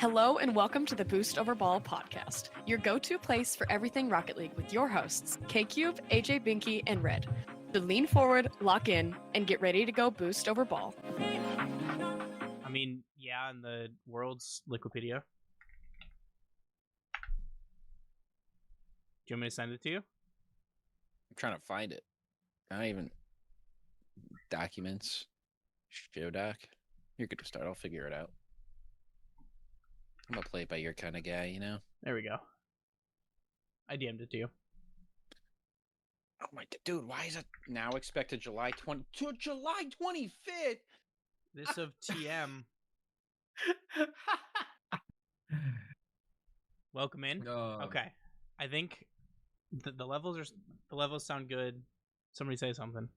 Hello and welcome to the Boost Over Ball podcast, your go-to place for everything Rocket League with your hosts, K-Cube, AJ Binky, and Red. So lean forward, lock in, and get ready to go Boost Over Ball. I mean, yeah, in the world's Liquipedia. Do you want me to send it to you? I'm trying to find it. I don't even... Documents. Show doc. You're good to start. I'll figure it out. I'm gonna play it by your kind of guy, you know? There we go. I DM'd it to you. Oh my... Dude, why is it now expected July 20... To July 25th? This of TM. Welcome in. Okay. I think the levels sound good. Somebody say something.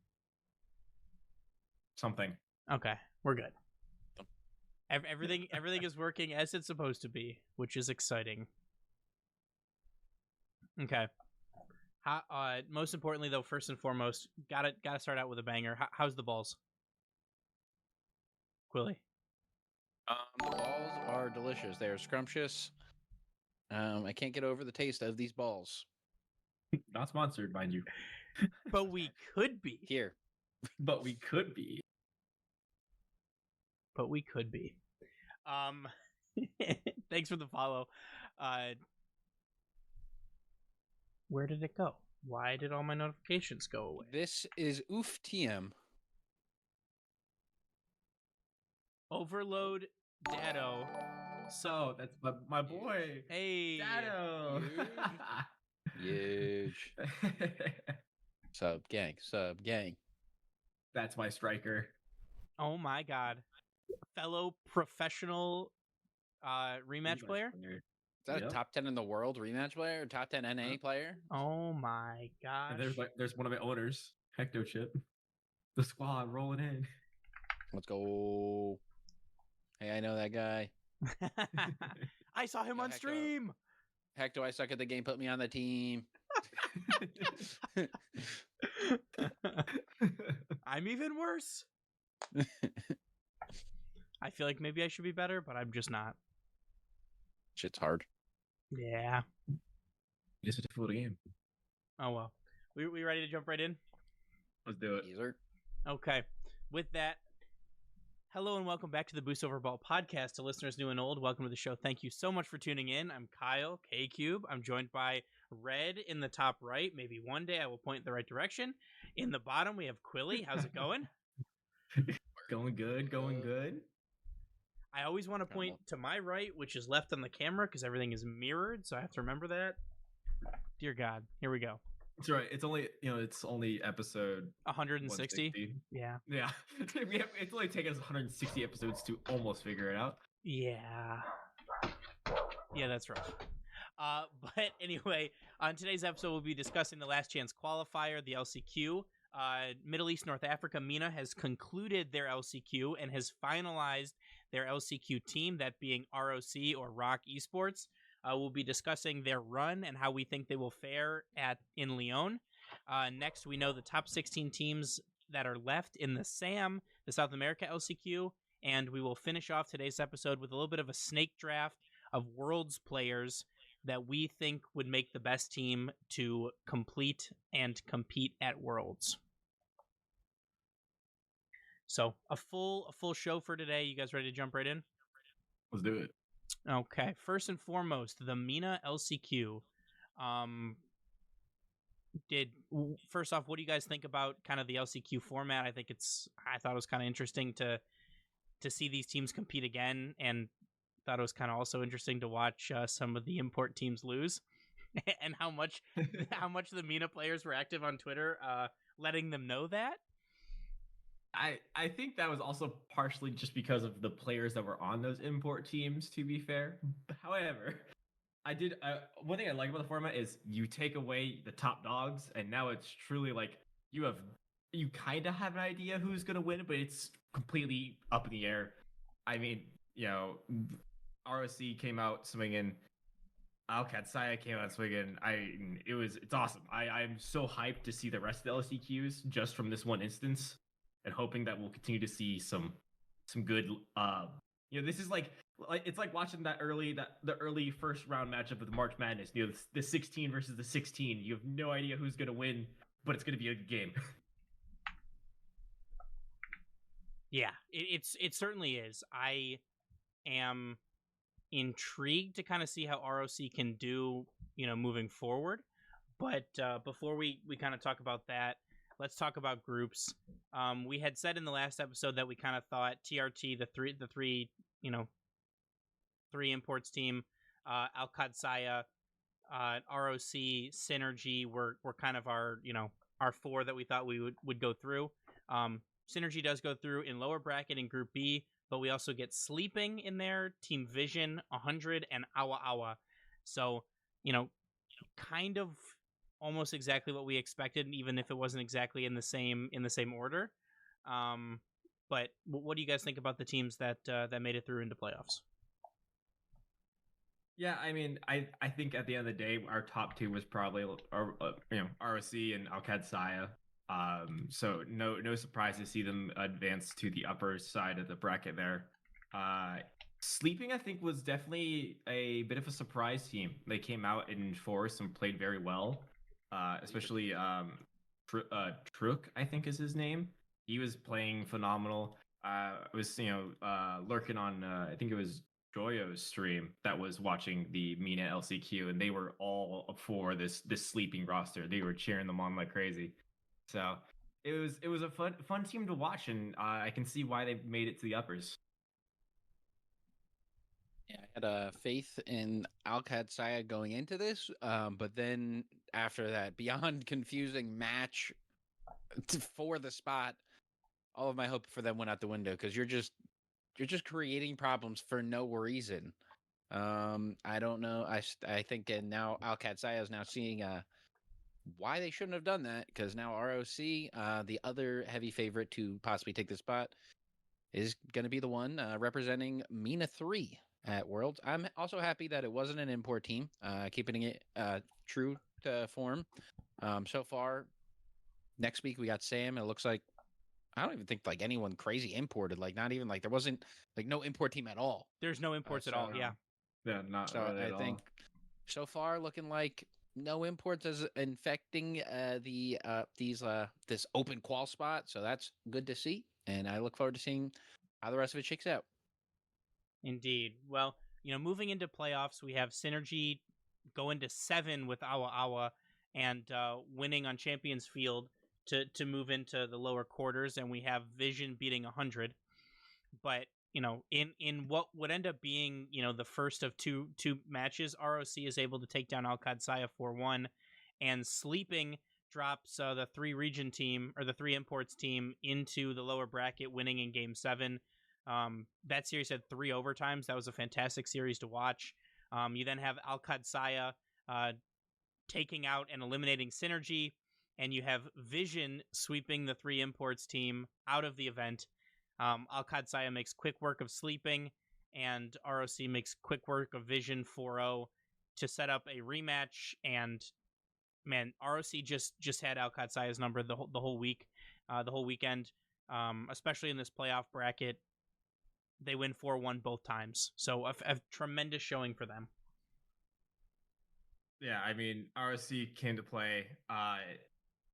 Something. Okay, we're good. Everything is working as it's supposed to be, which is exciting. Okay. Most importantly, though, first and foremost, gotta start out with a banger. How's the balls, Quilly? The balls are delicious. They are scrumptious. I can't get over the taste of these balls. Not sponsored, mind you. But we could be. Here. But we could be. Thanks for the follow. Where did it go? Why did all my notifications go away? This is Oof TM. Overload Dado. So that's my boy. Hey. Dado. Huge. Sub gang. That's my striker. Oh my god. Fellow professional rematch player? Is that a top 10 in the world rematch player? Or top 10 NA player? Oh my gosh. And there's one of my owners, Hecto Chip. The squad rolling in. Let's go. Hey, I know that guy. I saw him on stream. Hector, I suck at the game. Put me on the team. I'm even worse. I feel like maybe I should be better, but I'm just not. Shit's hard. Yeah. It's a difficult game. Oh well. We ready to jump right in? Let's do it. Easer. Okay. With that, hello and welcome back to the Boost Over Ball podcast. To listeners new and old, welcome to the show. Thank you so much for tuning in. I'm Kyle, K-Cube. I'm joined by Red in the top right. Maybe one day I will point in the right direction. In the bottom, we have Quilly. How's it going? Going good. I always want to point to my right, which is left on the camera, because everything is mirrored, so I have to remember that. Dear God. Here we go. That's right. It's only episode 160. Yeah. It's only taken us 160 episodes to almost figure it out. Yeah, that's rough. But anyway, on today's episode, we'll be discussing the Last Chance Qualifier, the LCQ. Middle East North Africa, MENA, has concluded their LCQ and has finalized their LCQ team, that being ROC or Rock Esports. We'll be discussing their run and how we think they will fare in Lyon. Next, we know the top 16 teams that are left in the SAM, the South America LCQ, and we will finish off today's episode with a little bit of a snake draft of Worlds players that we think would make the best team to complete and compete at Worlds. So a full show for today. You guys ready to jump right in? Let's do it. Okay. First and foremost, the MENA LCQ. First off, what do you guys think about kind of the LCQ format? I thought it was kind of interesting to see these teams compete again, and thought it was kind of also interesting to watch some of the import teams lose, and how much the MENA players were active on Twitter, letting them know that. I think that was also partially just because of the players that were on those import teams, to be fair. However, one thing I like about the format is you take away the top dogs, and now it's truly like you kind of have an idea who's going to win, but it's completely up in the air. I mean, ROC came out swinging. Saya came out swinging. It's awesome. I'm so hyped to see the rest of the LCQs just from this one instance, and hoping that we'll continue to see some good. This is like it's like watching the early first round matchup of the March Madness. You know, the 16 versus the 16. You have no idea who's gonna win, but it's gonna be a good game. Yeah, it certainly is. I am intrigued to kind of see how ROC can do, moving forward. But before we kind of talk about that, let's talk about groups. We had said in the last episode that we kind of thought TRT, the three imports team, Al-Qadsiya, ROC, Synergy were kind of our four that we thought we would go through. Synergy does go through in lower bracket in Group B, but we also get Sleeping in there, Team Vision, 100, and Awa Awa. So, kind of almost exactly what we expected, even if it wasn't exactly in the same order. But what do you guys think about the teams that made it through into playoffs? Yeah, I mean, I think at the end of the day, our top two was probably ROC and Al-Qadsiya. So no surprise to see them advance to the upper side of the bracket there. Sleeping, I think, was definitely a bit of a surprise team. They came out in force and played very well. Especially Truk, I think is his name. He was playing phenomenal. I was lurking on I think it was Joyo's stream that was watching the MENA LCQ, and they were all for this Sleeping roster. They were cheering them on like crazy. So it was a fun team to watch, and I can see why they made it to the uppers. Yeah, I had faith in Al-Qadsiya going into this, but then after that beyond confusing match for the spot, all of my hope for them went out the window because you're just creating problems for no reason. I don't know. I think and now Al-Qadsiya is now seeing why they shouldn't have done that, because now ROC, the other heavy favorite to possibly take the spot, is going to be the one representing MENA 3 at Worlds. I'm also happy that it wasn't an import team, keeping it true to form. So far, next week we got Sam. It looks like I don't even think like anyone crazy imported. Like not even like there wasn't like no import team at all. There's no imports at all. Yeah. Yeah, not So really at I think so far looking like no imports as infecting this open qual spot. So that's good to see, and I look forward to seeing how the rest of it shakes out. Indeed. Well, moving into playoffs, we have Synergy go into 7 with Awa Awa and winning on Champions Field to move into the lower quarters, and we have Vision beating 100. But in what would end up being the first of two matches, ROC is able to take down Al-Qadsiya 4-1, and Sleeping drops the 3 region team or the 3 imports team into the lower bracket, winning in Game 7. That series had 3 overtimes. That was a fantastic series to watch. You then have Al-Qadsiya taking out and eliminating Synergy, and you have Vision sweeping the 3 imports team out of the event. Al-Qadsiya makes quick work of Sleeping, and ROC makes quick work of Vision 4-0 to set up a rematch. And man, ROC just had Al-Qadsiya's number the whole week, the whole weekend, especially in this playoff bracket. They win 4-1 both times, so a tremendous showing for them. Yeah, I mean, ROC came to play.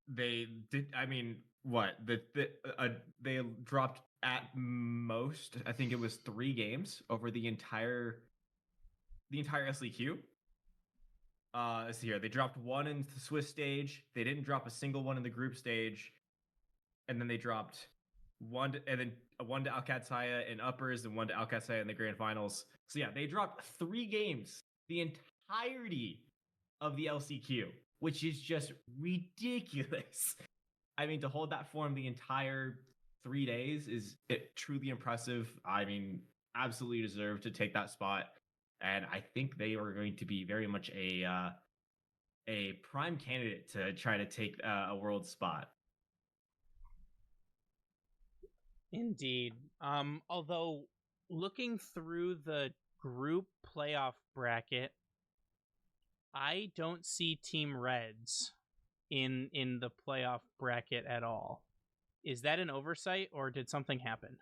They did. I mean, what they dropped at most, I think it was 3 games over the entire SLEQ. Let's see here. They dropped 1 in the Swiss stage. They didn't drop a single one in the group stage, and then they dropped 1 to Al-Qadsiya in uppers and 1 to Al-Qadsiya in the grand finals. So yeah, they dropped 3 games the entirety of the LCQ, which is just ridiculous. I mean, to hold that form the entire 3 days is truly impressive. I mean, absolutely deserve to take that spot, and I think they are going to be very much a prime candidate to try to take a world spot. Indeed. Although looking through the group playoff bracket, I don't see Team Reds in the playoff bracket at all. Is that an oversight, or did something happen?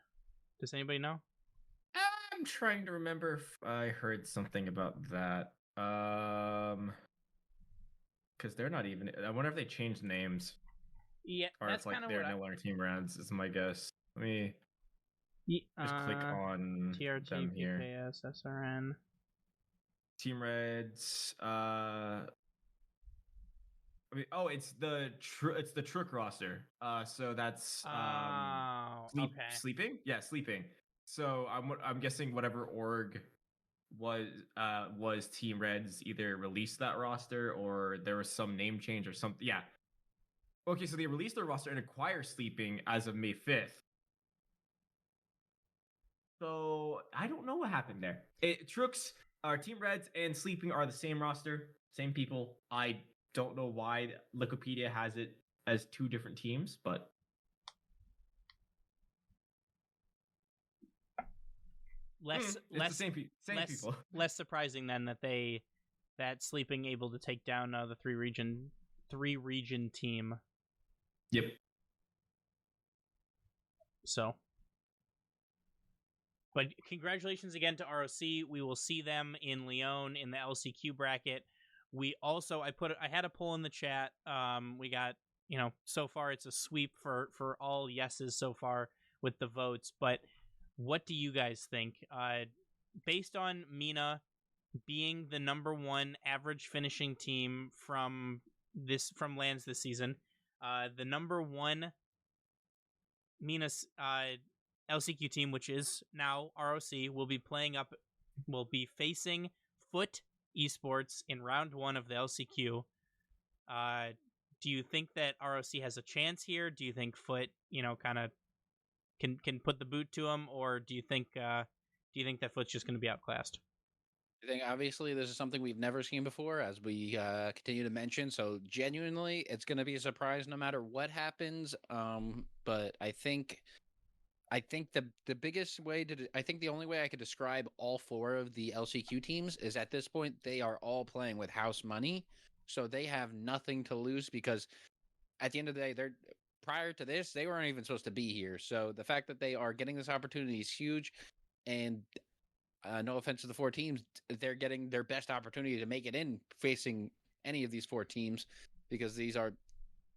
Does anybody know? I'm trying to remember if I heard something about that. Because they're not even. I wonder if they changed names Yeah, or that's if like kind of they're what no longer Team Reds. Is my guess. Let me just click on TRT, them here. PKS, SRN. Team Reds. It's the Trook roster. So that's Oh, okay. sleeping. Yeah, sleeping. So I'm guessing whatever org was Team Reds either released that roster or there was some name change or something. Yeah. Okay, so they released their roster and acquire sleeping as of May 5th. So I don't know what happened there. Trooks, Team Reds, and Sleeping are the same roster, same people. I don't know why Wikipedia has it as two different teams, but Less the same people. Less surprising then that Sleeping able to take down the three region team. Yep. So, but congratulations again to ROC. We will see them in Lyon in the LCQ bracket. We also I had a poll in the chat. We got, so far it's a sweep for all yeses so far with the votes. But what do you guys think? Based on MENA being the number one average finishing team from LANs this season, the number one MENA's LCQ team, which is now ROC, will be facing Foot Esports in round 1 of the LCQ. Do you think that ROC has a chance here? Do you think Foot, kind of can put the boot to him, or do you think that Foot's just going to be outclassed? I think obviously this is something we've never seen before, as we continue to mention. So genuinely, it's going to be a surprise no matter what happens. But I think the biggest way I think the only way I could describe all 4 of the LCQ teams is at this point they are all playing with house money, so they have nothing to lose, because at the end of the day, prior to this they weren't even supposed to be here. So the fact that they are getting this opportunity is huge, and no offense to the 4 teams, they're getting their best opportunity to make it in facing any of these 4 teams, because these are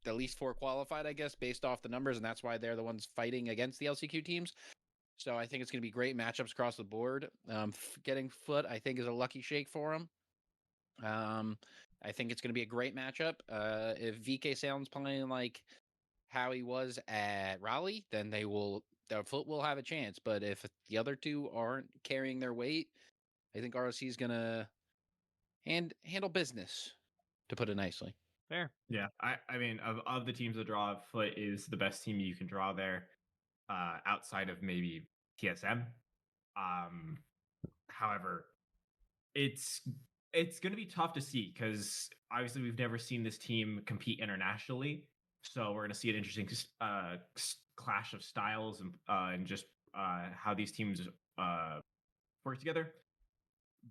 the least 4 qualified, I guess, based off the numbers, and that's why they're the ones fighting against the LCQ teams. So I think it's going to be great matchups across the board. Getting Foot, I think, is a lucky shake for them. I think it's going to be a great matchup. If VK Sound's playing like how he was at Raleigh, then their Foot will have a chance. But if the other 2 aren't carrying their weight, I think ROC is going to handle business, to put it nicely. Fair. Yeah, I mean, of the teams to draw, Foot is the best team you can draw there, outside of maybe TSM. However, it's going to be tough to see, because obviously we've never seen this team compete internationally. So we're going to see an interesting clash of styles and just how these teams work together.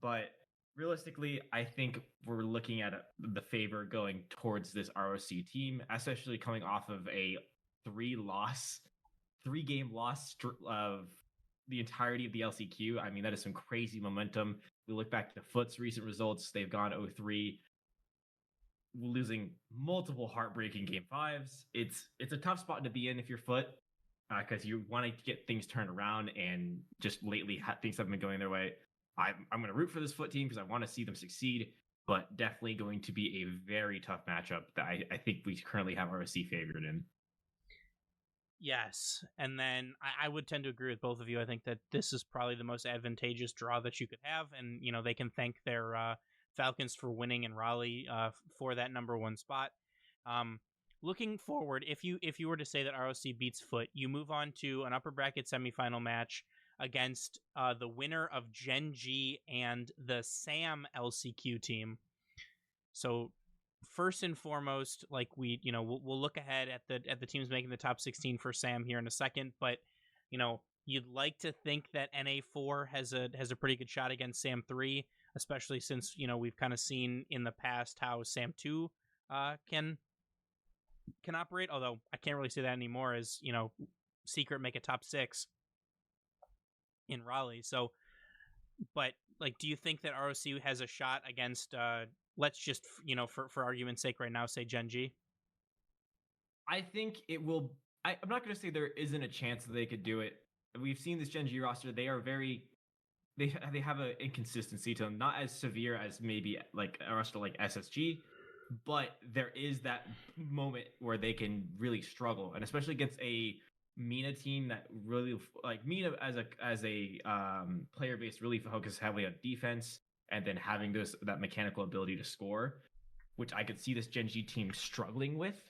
But realistically, I think we're looking at the favor going towards this ROC team, especially coming off of a 3-game loss of the entirety of the LCQ. I mean, that is some crazy momentum. We look back to Foot's recent results. They've gone 0-3, losing multiple heartbreaking game 5s. It's a tough spot to be in if you're Foot, because you want to get things turned around, and just lately things haven't been going their way. I'm going to root for this Foot team because I want to see them succeed, but definitely going to be a very tough matchup that I think we currently have ROC favored in. Yes, and then I would tend to agree with both of you. I think that this is probably the most advantageous draw that you could have, and they can thank their Falcons for winning in Raleigh for that number 1 spot. Looking forward, if you were to say that ROC beats Foot, you move on to an upper bracket semifinal match against the winner of Gen G and the SAM LCQ team. So first and foremost, like we'll look ahead at the teams making the top 16 for SAM here in a second, but you'd like to think that NA4 has a pretty good shot against SAM3, especially since we've kind of seen in the past how SAM2 can operate, although I can't really say that anymore, as Secret make a top 6 in Raleigh. So but like, do you think that ROC has a shot against? Let's just for argument's sake, right now, say Gen.G. I think it will. I'm not going to say there isn't a chance that they could do it. We've seen this Gen.G roster; they are very they have an inconsistency to them, not as severe as maybe like a roster like SSG, but there is that moment where they can really struggle, and especially against a Mina team that really like Mina as a player base really focuses heavily on defense and then having that mechanical ability to score, which I could see this Gen.G team struggling with.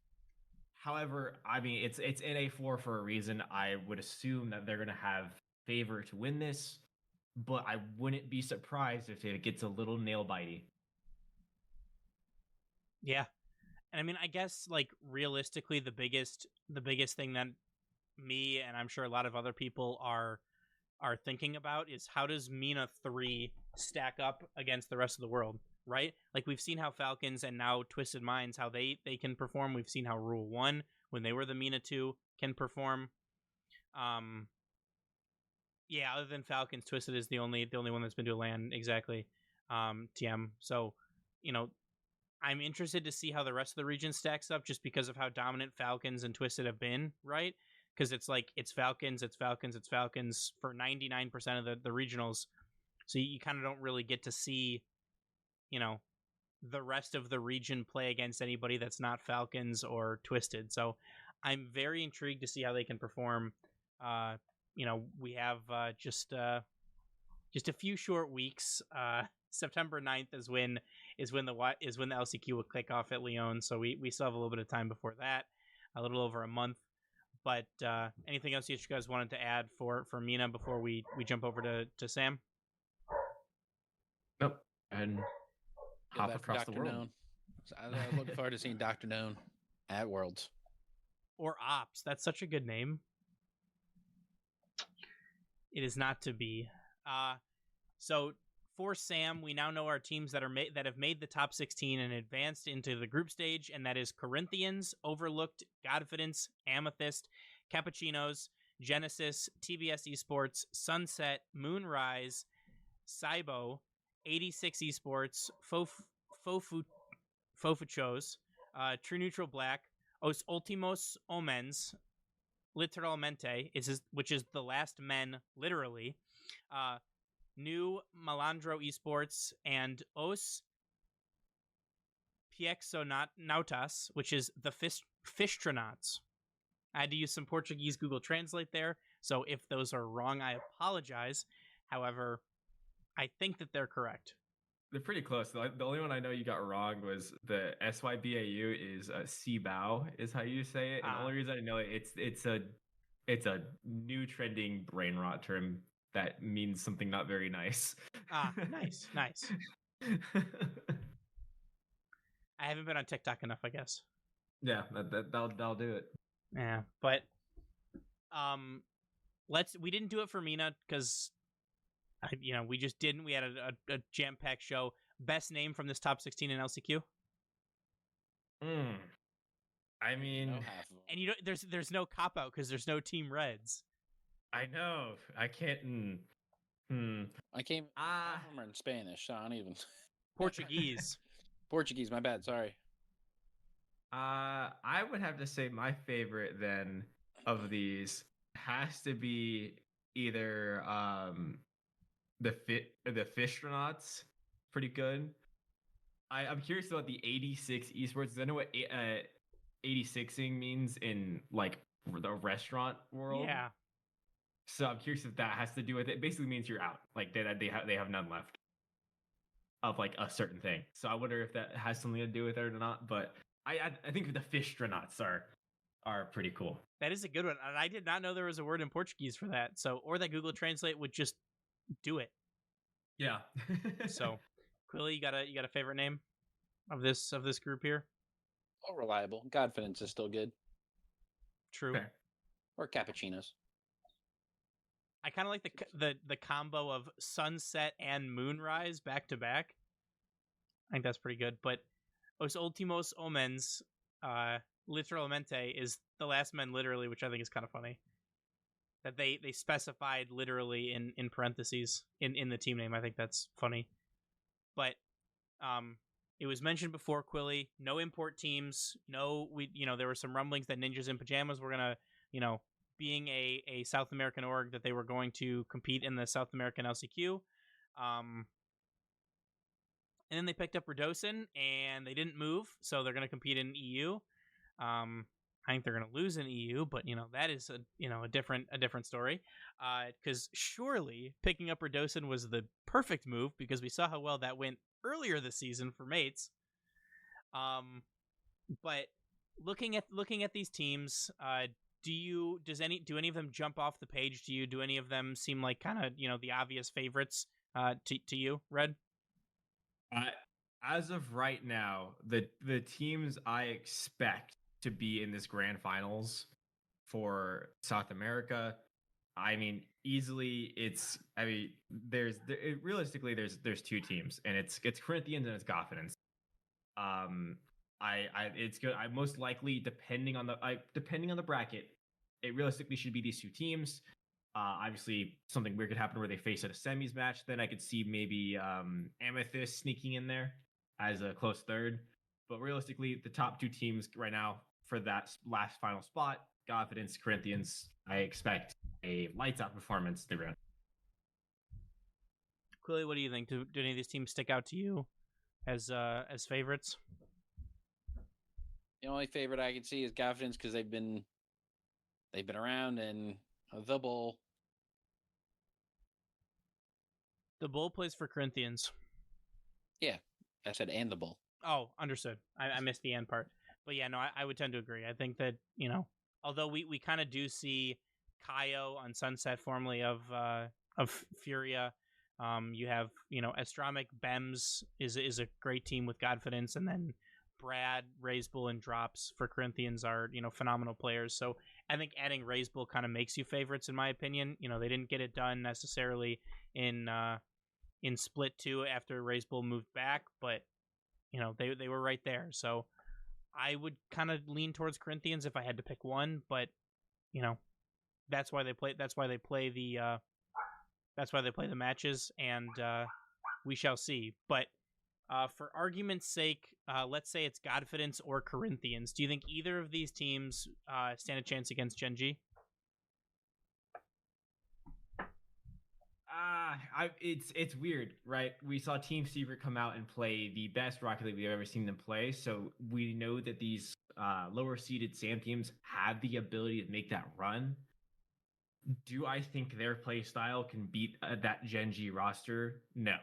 However, I mean it's NA4 for a reason. I would assume that they're going to have favor to win this, but I wouldn't be surprised if it gets a little nail bitey. Yeah, and I mean, I guess like realistically, the biggest thing that me and I'm sure a lot of other people are thinking about is how does Mina 3 stack up against the rest of the world, right? Like we've seen how Falcons and now Twisted Minds how they can perform. We've seen how Rule 1 when they were the Mina 2 can perform. Yeah, other than Falcons, Twisted is the only one that's been to a LAN exactly. TM. So, I'm interested to see how the rest of the region stacks up just because of how dominant Falcons and Twisted have been, right? Because it's like it's Falcons for 99% of the regionals. So you kind of don't really get to see, the rest of the region play against anybody that's not Falcons or Twisted. So I'm very intrigued to see how they can perform. We have just a few short weeks. September 9th is when the LCQ will kick off at Lyon. So we still have a little bit of time before that, a little over a month. But anything else you guys wanted to add for Mina before we jump over to Sam? Nope. And hop across the world. Known. I look forward to seeing Dr. Known at Worlds. Or Ops. That's such a good name. It is not to be. So for Sam, we now know our teams that have made the top 16 and advanced into the group stage, and that is Corinthians, Overlooked, Godfidence, Amethyst, Cappuccinos, Genesis, TBS Esports, Sunset, Moonrise, Cybo, 86 Esports, Fofuchos, True Neutral Black, Os Ultimos Omens, Literalmente, which is the last men, literally, New Malandro Esports, and Os Piexonautas, which is the Fishtronauts. I had to use some Portuguese Google Translate there, so if those are wrong, I apologize. However, I think that they're correct. They're pretty close. The only one I know you got wrong was the SYBAU is CBAU is how you say it. And the only reason I know it, it's a new trending brain rot term that means something not very nice. Nice. I haven't been on TikTok enough, I guess. Yeah, that'll do it. Yeah, but we didn't do it for Mina because we just didn't. We had a jam-packed show. Best name from this top 16 in LCQ? I mean, and there's no cop out because there's no Team Reds. I know. I can't. I came from in Spanish, so I don't even. Portuguese. Portuguese. My bad. Sorry. I would have to say my favorite then of these has to be either the Fishtronauts. Pretty good. I'm curious about the 86 Esports. I know what 86ing means in like the restaurant world. Yeah. So I'm curious if that has to do with it. It basically means you're out. Like they have none left of like a certain thing. So I wonder if that has something to do with it or not. But I think the Fishtronauts are pretty cool. That is a good one. And I did not know there was a word in Portuguese for that. So or that Google Translate would just do it. Yeah. So Quilly, you got a favorite name of this group here? Oh, reliable. Godfidence is still good. True. Fair. Or cappuccinos. I kind of like the combo of Sunset and Moonrise back to back. I think that's pretty good. But Os Ultimos Omens, Literalmente is the last men literally, which I think is kind of funny. that they specified literally in parentheses in the team name. I think that's funny. But it was mentioned before, Quilly, no import teams. No, there were some rumblings that Ninjas in Pajamas were gonna, being a South American org, that they were going to compete in the South American LCQ. And then they picked up Radosin, and they didn't move, so they're going to compete in EU. I think they're going to lose in EU, but that is a different story. Because surely picking up Radosin was the perfect move, because we saw how well that went earlier this season for Mates. But looking at these teams, do any of them jump off the page to you? Do any of them seem like kind of the obvious favorites to you, Red? As of right now, the teams I expect to be in this grand finals for South America, I mean, easily realistically there's two teams, and it's Corinthians and it's Confidence. It's good. I most likely, depending on the bracket, it realistically should be these two teams. Obviously, something weird could happen where they face at a semis match. Then I could see maybe Amethyst sneaking in there as a close third. But realistically, the top two teams right now for that last final spot, Confidence, Corinthians, I expect a lights out performance. They're going. Quilly, what do you think? Do any of these teams stick out to you as favorites? The only favorite I can see is Confidence, because they've been around, and the Bull. The Bull plays for Corinthians. Yeah, I said and the Bull. Oh, understood. I missed the end part. But yeah, no, I would tend to agree. I think that, although we kind of do see Kaio on Sunset, formerly of Furia. You have, Astramic Bems is a great team with Confidence, and then Brad, Razebull, and Drops for Corinthians are, phenomenal players. So I think adding Razebull kind of makes you favorites, in my opinion. They didn't get it done necessarily in Split 2 after Razebull moved back, but they were right there. So I would kind of lean towards Corinthians if I had to pick one, but that's why they play the matches, and we shall see. But for argument's sake, let's say it's Confidence or Corinthians. Do you think either of these teams stand a chance against Gen G? It's weird, right? We saw Team Secret come out and play the best Rocket League we've ever seen them play, so we know that these lower seeded SAM teams have the ability to make that run. Do I think their play style can beat that Gen G roster? No.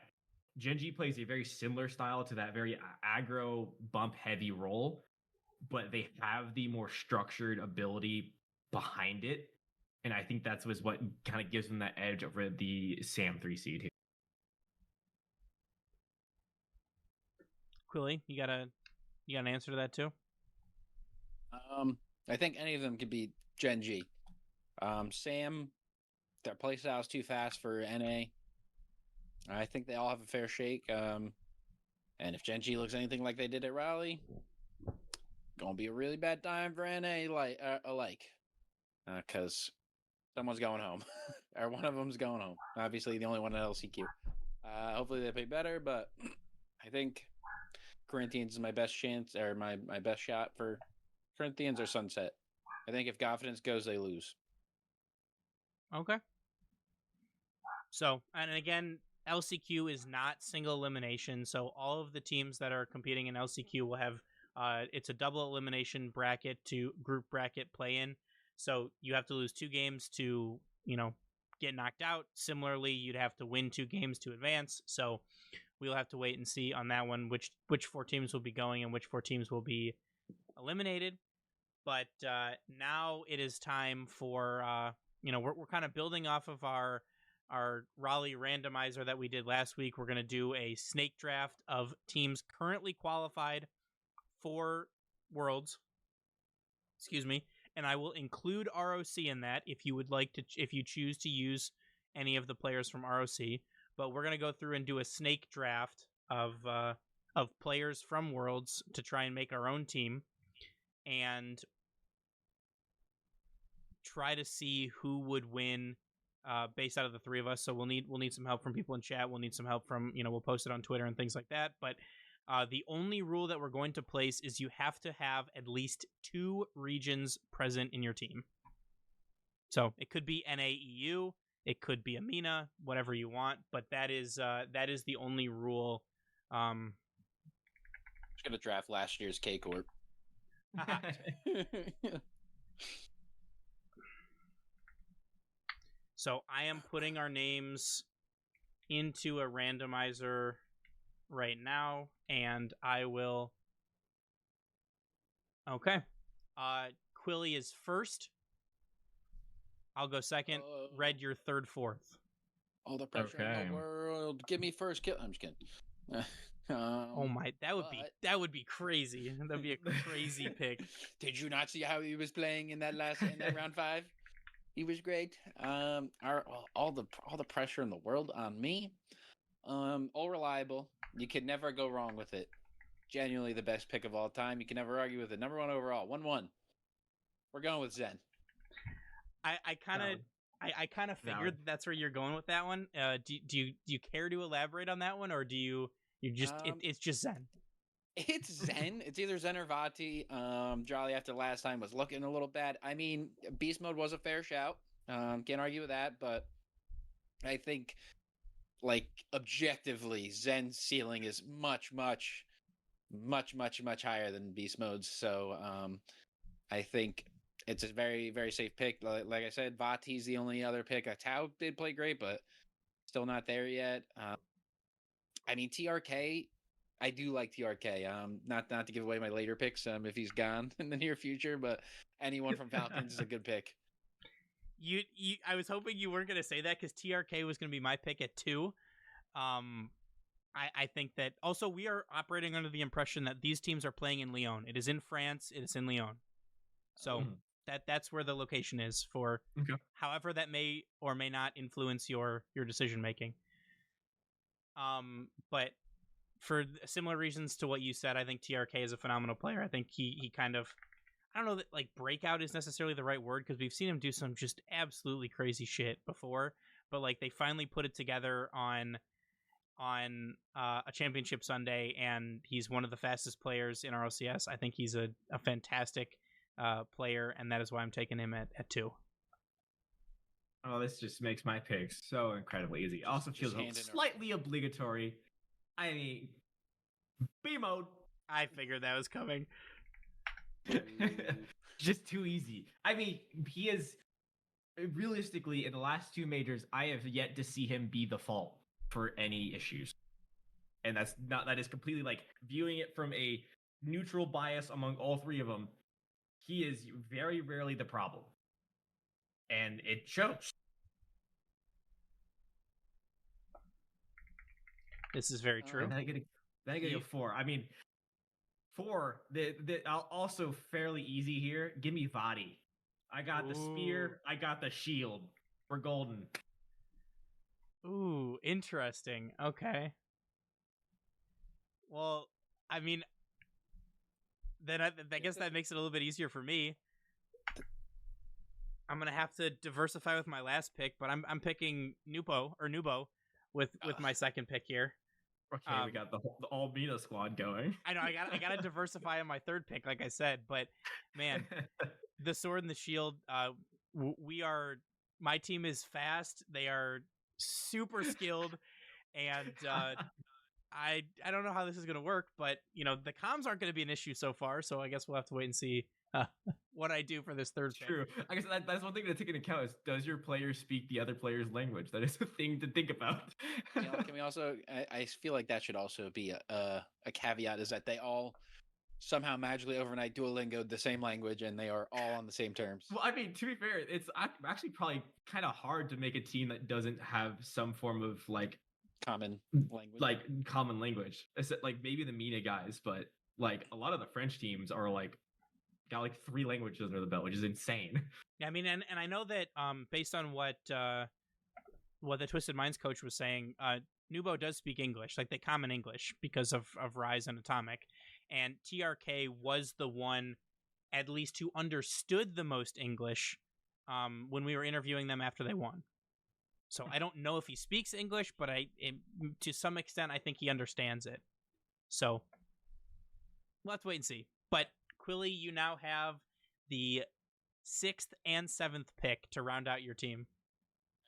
Gen G plays a very similar style to that very aggro bump heavy role, but they have the more structured ability behind it. And I think that's what kind of gives them that edge over the SAM 3 seed here. Quilly, you got an answer to that too? I think any of them could beat Gen G. SAM, their playstyle is too fast for NA. I think they all have a fair shake. And if Gen G looks anything like they did at Raleigh, gonna be a really bad time for NA alike. Because someone's going home, or one of them's going home. Obviously, the only one at LCQ. Hopefully they play better, but I think Corinthians is my best chance, or my best shot for Corinthians or Sunset. I think if Confidence goes, they lose. Okay. So, and again, LCQ is not single elimination, so all of the teams that are competing in LCQ will have, it's a double elimination bracket to group bracket play-in. So you have to lose 2 games to, get knocked out. Similarly, you'd have to win 2 games to advance. So we'll have to wait and see on that one which 4 teams will be going and which 4 teams will be eliminated. But now it is time for, we're kind of building off of our Raleigh randomizer that we did last week. We're going to do a snake draft of teams currently qualified for Worlds. Excuse me. And I will include ROC in that if you choose to use any of the players from ROC. But we're going to go through and do a snake draft of players from Worlds to try and make our own team. And try to see who would win based out of the three of us. So we'll need some help from people in chat. We'll need some help from, we'll post it on Twitter and things like that. But the only rule that we're going to place is you have to have at least 2 regions present in your team. So it could be NAEU, it could be AMENA, whatever you want, but that is the only rule. I'm just gonna draft last year's K Corp. So I am putting our names into a randomizer right now, and I will. Okay. Quilly is first. I'll go second. Red, you're third, fourth. All the pressure in the world. Give me first kill. I'm just kidding. Oh my, that would be crazy. That'd be a crazy pick. Did you not see how he was playing in that round 5? He was great. All the pressure in the world on me. All reliable. You can never go wrong with it. Genuinely the best pick of all time. You can never argue with it. Number 1 overall. 1-1. We're going with Zen. I kind of figured that's where you're going with that one. Do you care to elaborate on that one, or do you just it's just Zen? It's Zen. It's either Zen or Vati. Jolly after last time was looking a little bad. I mean, Beast Mode was a fair shout. Can't argue with that, but I think, like, objectively, Zen's ceiling is much higher than Beast Mode's. So I think it's a very, very safe pick. Like I said, Vati's the only other pick. Tao did play great, but still not there yet. I mean, TRK, I do like TRK. Not to give away my later picks if he's gone in the near future, but anyone from Falcons is a good pick. I was hoping you weren't going to say that because TRK was going to be my pick at 2. I think that also we are operating under the impression that these teams are playing in Lyon. It is in France. It is in Lyon. So that's where the location is for however that may or may not influence your decision making. But for similar reasons to what you said, I think TRK is a phenomenal player. I think he kind of, I don't know that like breakout is necessarily the right word because we've seen him do some just absolutely crazy shit before, but like they finally put it together on a championship Sunday, and he's one of the fastest players in RLCS. I think he's a fantastic player, and that is why I'm taking him at 2. Oh, this just makes my pick so incredibly easy. Also feels slightly obligatory. I mean, B Mode. I figured that was coming. Just too easy. I mean, he is realistically in the last 2 majors. I have yet to see him be the fault for any issues, and that is completely like viewing it from a neutral bias among all 3 of them. He is very rarely the problem, and it shows. This is very true. Then I get a 4. I mean, 4. Also fairly easy here. Give me Vati. I got the spear. I got the shield. We're golden. Ooh, interesting. Okay. Well, I mean, then I guess that makes it a little bit easier for me. I'm gonna have to diversify with my last pick, but I'm picking Nubo with my second pick here. Okay, we got the all Mina squad going. I know I gotta diversify on my third pick, like I said. But man, the sword and the shield. My team is fast. They are super skilled, and I don't know how this is gonna work. But the comms aren't gonna be an issue so far. So I guess we'll have to wait and see what I do for this third pick. True. I guess that's one thing to take into account is, does your player speak the other player's language? That is a thing to think about. Can we also, I feel like that should also be a caveat, is that they all somehow magically overnight Duolingo the same language and they are all on the same terms. Well, I mean, to be fair, it's actually probably kind of hard to make a team that doesn't have some form of like common language. It's like maybe the MENA guys, but like a lot of the French teams are like got like 3 languages under the belt, which is insane. Yeah, I mean, and I know that based on what the Twisted Minds coach was saying, Nubo does speak English, like they common English because of Rise and Atomic, and TRK was the one at least who understood the most English when we were interviewing them after they won. So I don't know if he speaks English, but to some extent, I think he understands it. So let's wait and see. But Quilly, you now have the 6th and 7th pick to round out your team.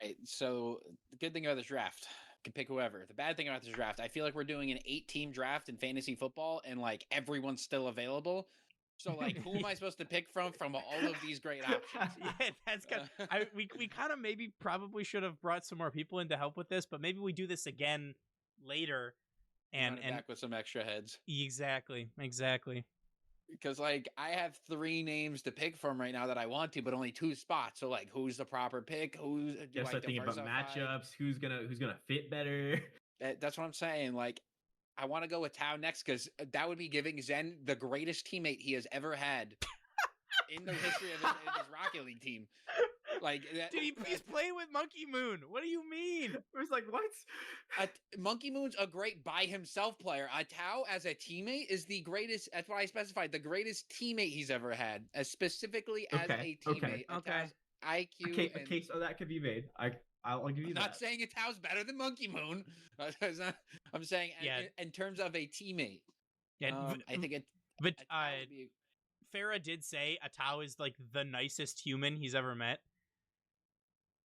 Right, so the good thing about this draft, you can pick whoever. The bad thing about this draft, I feel like we're doing an 8-team draft in fantasy football, and like everyone's still available. So like, who am I supposed to pick from all of these great options? Yeah, that's good. We kind of maybe probably should have brought some more people in to help with this, but maybe we do this again later. And back with some extra heads. Exactly. Because like I have 3 names to pick from right now that I want to, but only 2 spots. So like, who's the proper pick? Who's do I start thinking about matchups? Who's gonna fit better? That's what I'm saying. Like, I want to go with Tao next because that would be giving Zen the greatest teammate he has ever had in the history of his Rocket League team. Like, dude, he's playing with Monkey Moon. What do you mean? It was like, what? Monkey Moon's a great by himself player. Tao as a teammate is the greatest. That's what I specified. The greatest teammate he's ever had, specifically as a teammate. Okay. IQ. Okay, so that could be made. I'll give you that. I'm not saying Tao's better than Monkey Moon. I'm saying in terms of a teammate. Yeah, I think it. But Farah did say Tao is like the nicest human he's ever met.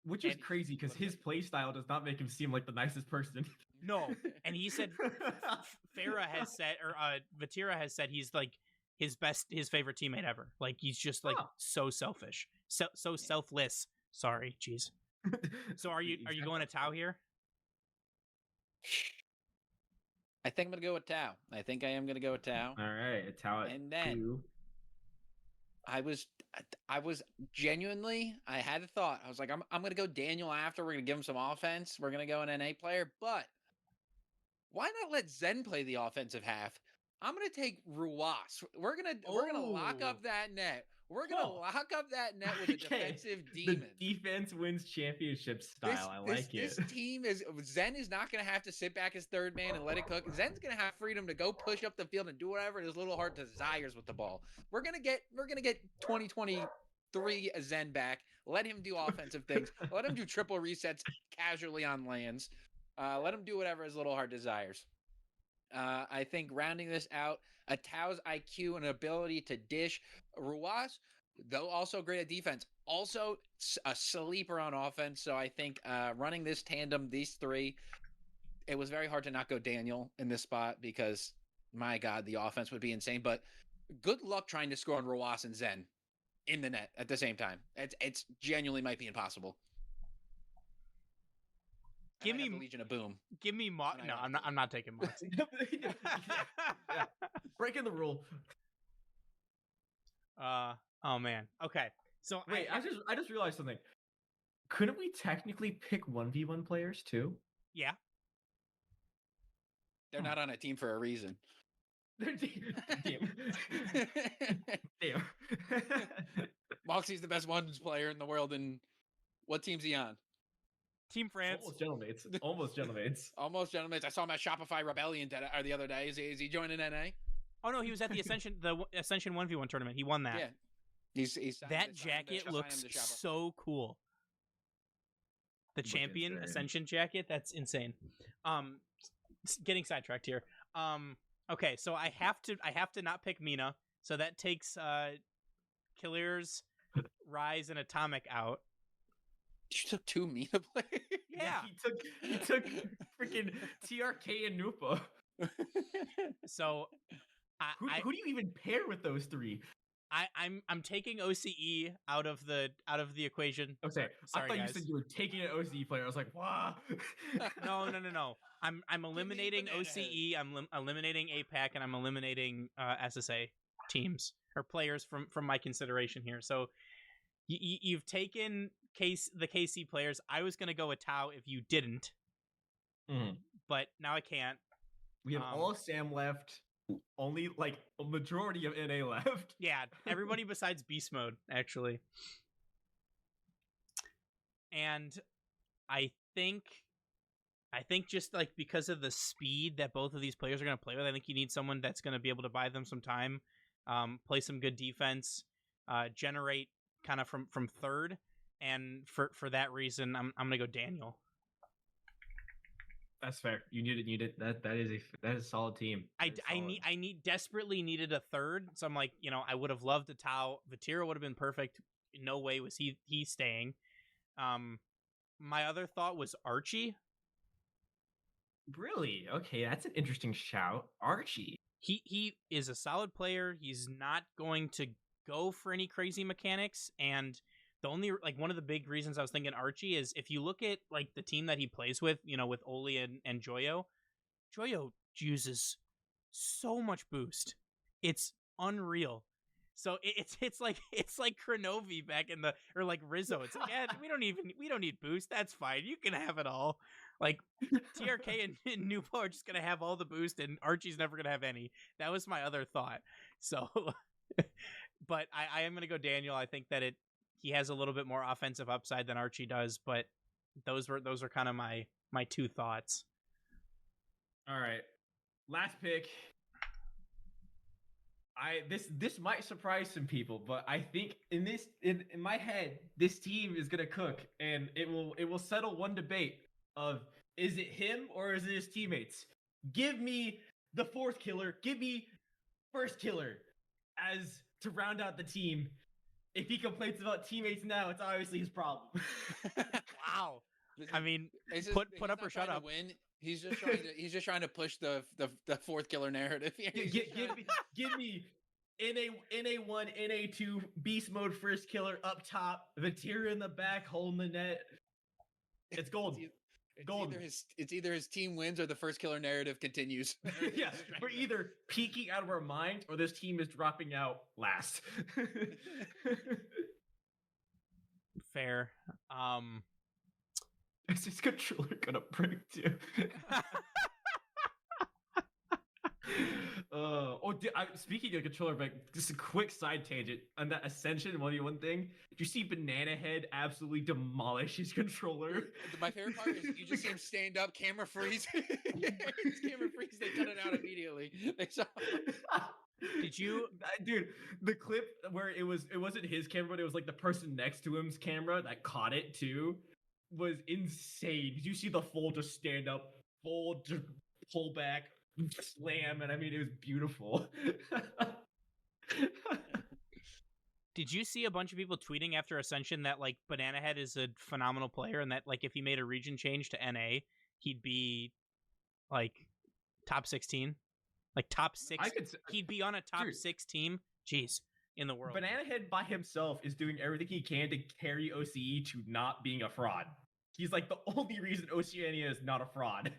Which is crazy because his play style does not make him seem like the nicest person. No, and he said Farah has said, or Vatira has said he's like his favorite teammate ever. Like he's just like so selfish, so selfless. Sorry, jeez. So are you going to Tao here? I think I'm gonna go with Tao. I think I am gonna go with Tao. All right, Tao. And then I was genuinely, I had a thought. I was like, I'm gonna go Daniel after. We're gonna give him some offense. We're gonna go an NA player, but why not let Zen play the offensive half? I'm gonna take Ruas. We're gonna lock up that net. We're gonna lock up that net with a defensive demon. The defense wins championship style. I like it. This team Zen is not gonna have to sit back as third man and let it cook. Zen's gonna have freedom to go push up the field and do whatever his little heart desires with the ball. We're gonna get 2023 Zen back. Let him do offensive things. Let him do triple resets casually on lands. Let him do whatever his little heart desires. I think rounding this out, a Tao's IQ and ability to dish. Ruas, though also great at defense, also a sleeper on offense. So I think running this tandem, these 3, it was very hard to not go Daniel in this spot because, my God, the offense would be insane. But good luck trying to score on Ruas and Zen in the net at the same time. It's genuinely might be impossible. Give me Legion of Boom. Give me No, I'm not taking Moxie. Yeah. Breaking the rule. Oh man. Okay. So wait, I just realized something. Couldn't we technically pick 1v1 players too? Yeah. They're not on a team for a reason. Damn. Damn. Moxie's the best ones player in the world, and what team's he on? Team France. Almost gentlemates. Almost gentlemates. I saw him at Shopify Rebellion the other day. Is he joining NA? Oh no, he was at the Ascension 1v1 tournament. He won that. Yeah. He's that jacket looks so cool. The champion Ascension jacket, that's insane. Getting sidetracked here. Okay, so I have to not pick Mina. So that takes Killers, Rise, and Atomic out. You took 2 Mina players? Yeah. He took freaking TRK and Nupa. So who do you even pair with those 3? I'm taking OCE out of the equation. Okay, sorry, I thought guys. you said you were taking an OCE player. I was like, wow. No. I'm eliminating OCE. I'm eliminating APAC, and I'm eliminating SSA teams or players from my consideration here. So you've taken the KC players. I was gonna go with Tao if you didn't, but now I can't. We have all Sam left. Only like a majority of NA left. Yeah, everybody besides Beast Mode, actually. And I think just like because of the speed that both of these players are going to play with, I think you need someone that's going to be able to buy them some time, play some good defense, generate kind of from third. and for that reason, I'm gonna go Daniel. That's fair. You need it. That is a solid team. I That is solid. desperately needed a third, so I'm like, I would have loved a Tau. Vatira would have been perfect. No way was he staying. My other thought was Archie. Really? Okay, that's an interesting shout. Archie. He is a solid player. He's not going to go for any crazy mechanics, and the only one of the big reasons I was thinking Archie is if you look at the team that he plays with, with Oli and Joyo uses so much boost. It's unreal. So it's like Kronovi back in or like Rizzo. It's like, yeah, we don't need boost. That's fine. You can have it all. Like TRK and Nupo are just gonna have all the boost, and Archie's never gonna have any. That was my other thought. So, but I am gonna go Daniel. I think that he has a little bit more offensive upside than Archie does. But those were kind of my two thoughts. All right, last pick. This might surprise some people, but I think in my head, this team is gonna cook, and it will settle one debate of is it him or is it his teammates? Give me the fourth killer, give me first killer as to round out the team. If he complains about teammates now, it's obviously his problem. Wow. I mean, put up or shut up. Win. He's just trying to push the fourth killer narrative. Give me NA1, NA2, beast mode first killer up top, Vatira in the back, holding the net. It's gold. It's either his team wins or the first killer narrative continues. Yeah, we're either peaking out of our mind or this team is dropping out last. Fair. Is this controller gonna break too? Speaking of controller break, just a quick side tangent on that Ascension 1v1 thing. Did you see Banana Head absolutely demolish his controller? My favorite part is you just see him stand up, camera freeze. Camera freeze. They cut it out immediately. They saw. Did you, dude? The clip where it wasn't his camera, but it was like the person next to him's camera that caught it too. Was insane. Did you see the full just stand up, full just pull back, slam, and I mean it was beautiful. Did you see a bunch of people tweeting after Ascension that Banana Head is a phenomenal player and that if he made a region change to NA, he'd be top 16, top 6? He'd be on a top 6 team. Jeez. In the world. Banana Head by himself is doing everything he can to carry OCE to not being a fraud. He's the only reason Oceania is not a fraud.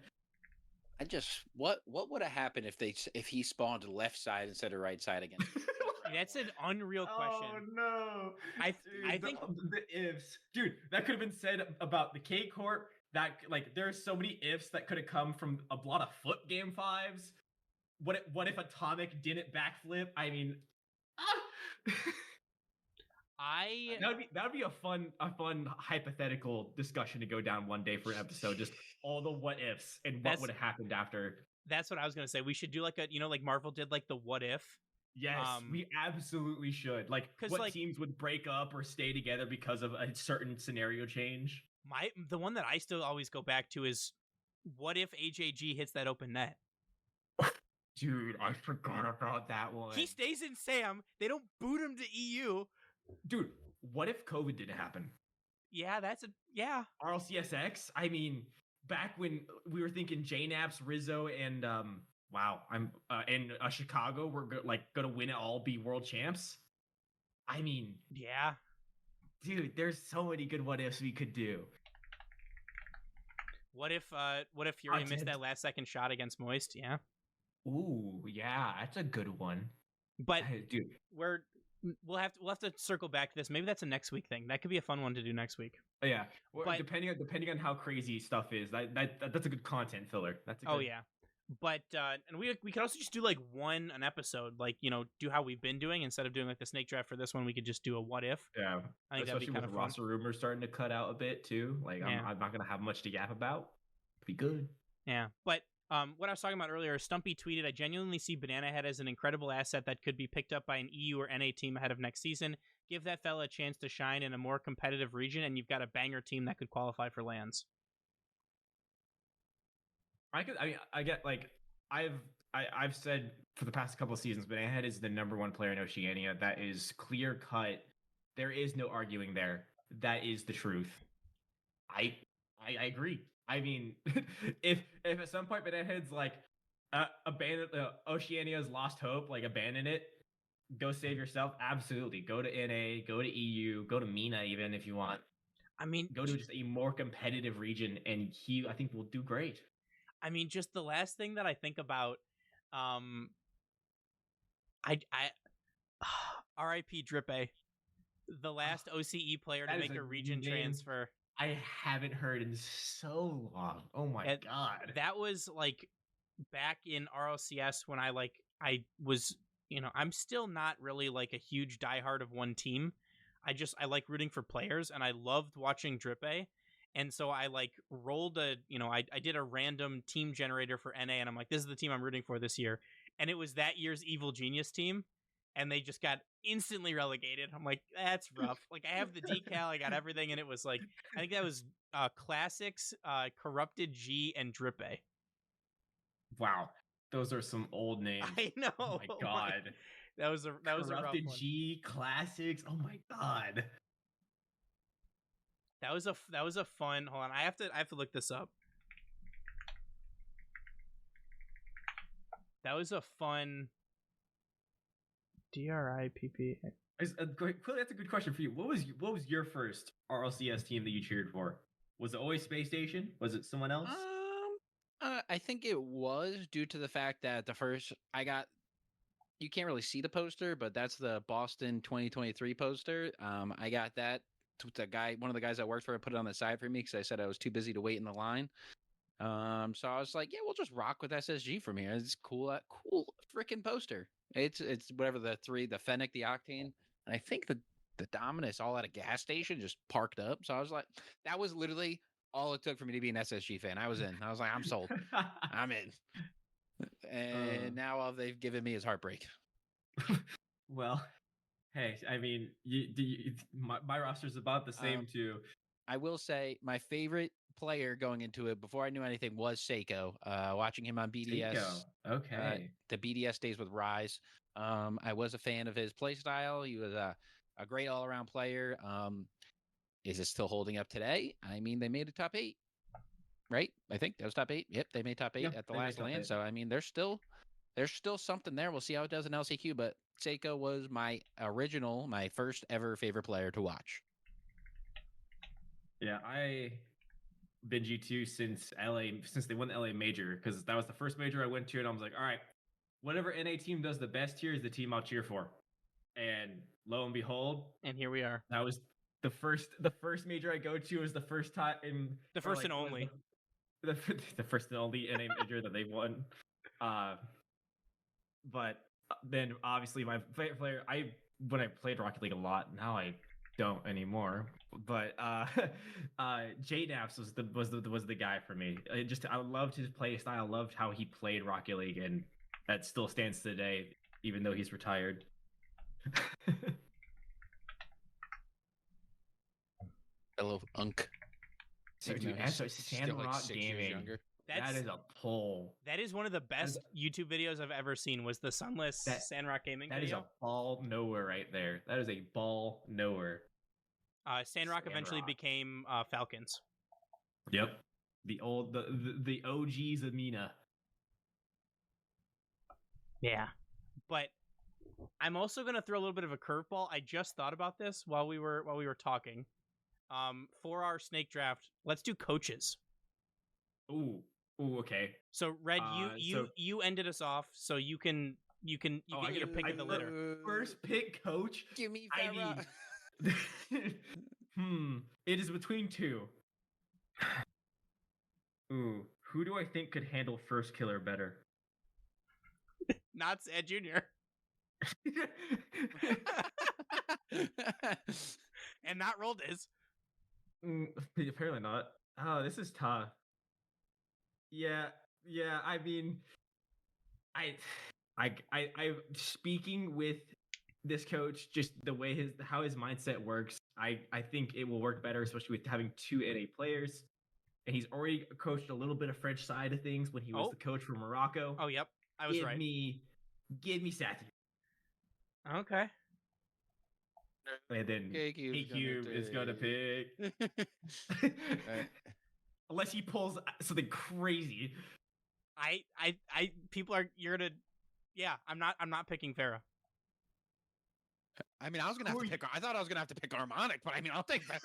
What would have happened if he spawned left side instead of right side again? That's an unreal question. Oh no! I think the ifs, dude. That could have been said about the K Corp. That there are so many ifs that could have come from a lot of foot game 5s. What if Atomic didn't backflip? I mean. That would be a fun hypothetical discussion to go down one day for an episode. Just all the what ifs and what would have happened after. That's what I was gonna say. We should do like Marvel did the what if. Yes, we absolutely should. What teams would break up or stay together because of a certain scenario change. The one that I still always go back to is what if AJG hits that open net? Dude, I forgot about that one. He stays in SAM. They don't boot him to EU. Dude, what if COVID didn't happen? Yeah, RLCSX? I mean, back when we were thinking JNAPS, Rizzo, and Chicago were gonna win it all, be world champs. I mean, yeah, dude, there's so many good what ifs we could do. What if Fury missed that last second shot against Moist? Yeah. Ooh, yeah, that's a good one. But dude, we'll have to circle back to this. Maybe that's a next week thing. That could be a fun one to do next week. Oh, yeah, well, depending on how crazy stuff is, that's a good content filler. That's a good... Oh yeah, but and we could also just do an episode, do how we've been doing instead of doing the snake draft for this one. We could just do a what if. Yeah, I think that'd be kind of fun. Roster rumors starting to cut out a bit too. I'm not gonna have much to yap about. It'd be good. Yeah, but. What I was talking about earlier, Stumpy tweeted, I genuinely see Banana Head as an incredible asset that could be picked up by an EU or NA team ahead of next season. give that fella a chance to shine in a more competitive region, and you've got a banger team that could qualify for lands. I get like I've said for the past couple of seasons, Banana Head is the number one player in Oceania. That is clear cut. There is no arguing there. That is the truth. I agree. I mean, if at some point Banana Head's like abandon Oceania's lost hope, like abandon it, go save yourself. Absolutely, go to NA, go to EU, go to MENA even if you want. I mean, Go to just a more competitive region, and I think will do great. I mean, just the last thing that I think about, R.I.P. Drippe, the last OCE player to That is make a a region name transfer. I haven't heard in so long. Oh my god. That was like back in RLCS when I was, I'm still not really like a huge diehard of one team. I like rooting for players, and I loved watching Drippe. And so I like rolled I did a random team generator for NA, and I'm like, this is the team I'm rooting for this year. And it was that year's Evil Genius team, and they just got instantly relegated. I'm like, that's rough. Like, I have the decal, I got everything, and it was like, I think that was Classics, Corrupted G, and Drippe. Wow. Those are some old names. I know. Oh my god. That was a rough Corrupted one. G, Classics. Oh my god. That was a fun. Hold on, I have to look this up. That was a fun. DRIPP. Clearly, that's a good question for you. What was your first RLCS team that you cheered for? Was it always Space Station? Was it someone else? I think it was due to the fact that the first I got. You can't really see the poster, but that's the Boston 2023 poster. I got that. One of the guys that worked for it put it on the side for me because I said I was too busy to wait in the line. So I was like, yeah, we'll just rock with SSG from here. It's cool freaking poster. It's whatever the Fennec, the Octane, and I think the Dominus all at a gas station just parked up. So I was like, that was literally all it took for me to be an SSG fan. I was in. I was like, I'm sold. I'm in. And now all they've given me is heartbreak. Well, hey, I mean, my roster's about the same too. I will say my favorite player going into it before I knew anything was Seiko. Watching him on BDS, Seiko. Okay, the BDS days with Rise. I was a fan of his play style. He was a great all around player. Is it still holding up today? I mean, they made a top 8, right? I think that was top 8. Yep, they made top 8 at the last LAN. So I mean, there's still something there. We'll see how it does in LCQ. But Seiko was my first ever favorite player to watch. Yeah, I been G2 since they won the LA major, because that was the first major I went to, and I was like, all right, whatever NA team does the best here is the team I'll cheer for. And lo and behold, and here we are. That was the first major I go to is the first time in the first and only. The first and only NA major that they won. But then obviously my favorite player, when I played Rocket League a lot, now I don't anymore. But JNaps was the guy for me. I loved his play style. I loved how he played Rocket League, and that still stands today, even though he's retired. Hello, Unk. Sandrock Gaming. That is a pull. That is one of the best YouTube videos I've ever seen. Was the Sunless Sandrock Gaming that video. That is a ball knower right there. That is a ball knower. Sandrock eventually became Falcons. Yep. The OGs of MENA. Yeah. But I'm also going to throw a little bit of a curveball. I just thought about this while we were talking. For our snake draft, let's do coaches. Ooh, okay. So Red, you ended us off, so you get your pick of the litter. First pick coach. Give me Farah. It is between two. Ooh, who do I think could handle first killer better? Not Sad Jr. And not Roldiz. Apparently not. Oh, this is tough. Yeah. I mean, I speaking with this coach, just the way how his mindset works, I think it will work better, especially with having 2 NA players. And he's already coached a little bit of French side of things when he was the coach for Morocco. Oh, yep. I was right. Give me Sathi. Okay. And then K-Cube is going to pick. Unless he pulls something crazy. I'm not picking Farah. I mean, I thought I was gonna have to pick Harmonic, but I mean, I'll take that.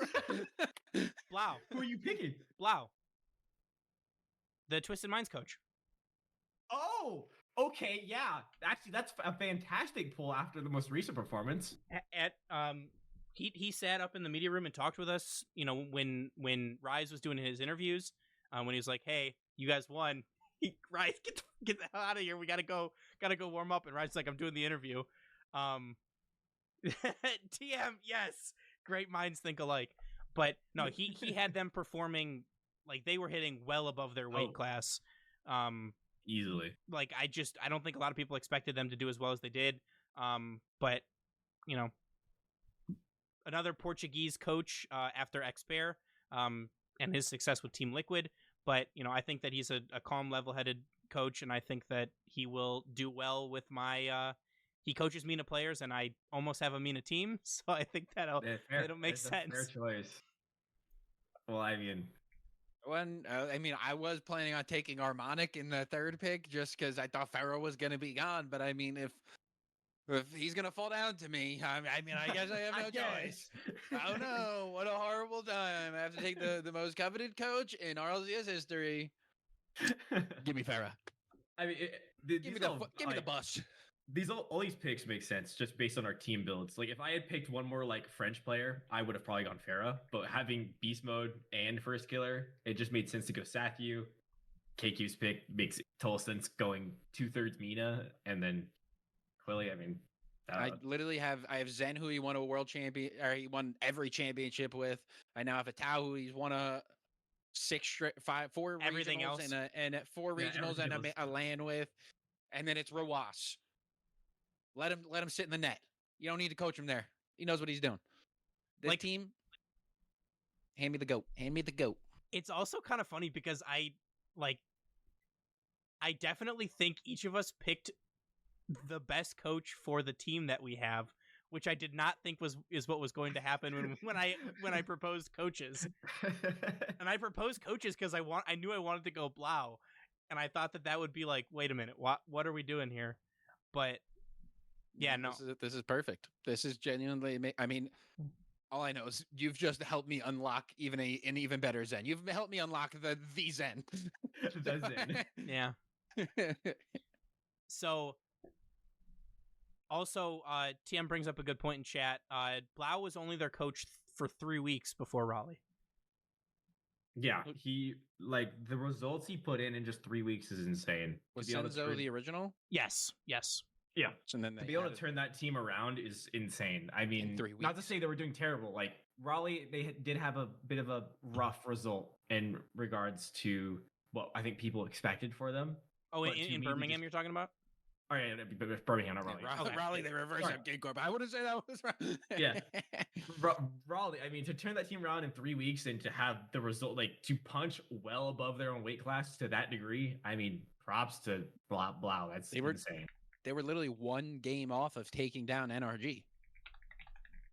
Blau. Who are you picking? Blau. The Twisted Minds coach. Oh, okay, yeah. Actually, that's a fantastic pull after the most recent performance. He sat up in the media room and talked with us, when Rise was doing his interviews, when he was like, "Hey, you guys won. Rise, get the hell out of here. We gotta go warm up." And Rise is like, "I'm doing the interview." TM, yes. Great minds think alike. But no, he had them performing like they were hitting well above their weight class. Easily. Like I don't think a lot of people expected them to do as well as they did. But another Portuguese coach after Expert and his success with Team Liquid. But I think that he's a calm, level-headed coach, and I think that he will do well with my. He coaches MENA players, and I almost have a MENA team, so I think it'll make sense. Fair choice. Well, I mean, I was planning on taking Harmonic in the 3rd pick just because I thought Pharaoh was going to be gone. But I mean, if he's going to fall down to me, I guess I have no choice. Oh no! What a horrible time! I have to take the most coveted coach in RLCS history. Give me Pharaoh. I mean, give me the bus. All these picks make sense just based on our team builds. Like if I had picked one more like French player, I would have probably gone Farah. But having Beast Mode and First Killer, it just made sense to go Sathu. KQ's pick makes total sense going 2/3 MENA and then Quilly. I mean, I have Zen, who he won a world champion, or he won every championship with. I now have a Tao, who he's won a 4 everything regionals else. and 4 regionals and a LAN with, and then it's Rawas. Let him sit in the net. You don't need to coach him there. He knows what he's doing. This team, hand me the goat. Hand me the goat. It's also kind of funny because I definitely think each of us picked the best coach for the team that we have, which I did not think is what was going to happen when I proposed coaches. And I proposed coaches because I knew I wanted to go Blau, and I thought that would be like, wait a minute, what are we doing here? But yeah, no, this is perfect. This is genuinely. I mean, all I know is you've just helped me unlock an even better Zen. You've helped me unlock the Zen. The Zen. Yeah. So, also, TM brings up a good point in chat. Blau was only their coach for 3 weeks before Raleigh. Yeah, the results he put in just 3 weeks is insane. Was Senzo the original? Yes. Yeah. And then to be able to turn that team around is insane. I mean, 3 weeks. Not to say they were doing terrible. Like Raleigh, they did have a bit of a rough result in regards to what I think people expected for them. Oh, in Birmingham, you're talking about? Oh yeah, Birmingham, not Raleigh. Okay. Raleigh, they reversed that Gig Corp. I wouldn't say that was right. Yeah. Raleigh, I mean, to turn that team around in 3 weeks and to have the result, like to punch well above their own weight class to that degree, I mean, props to Blau. That's insane. They were literally 1 game off of taking down NRG.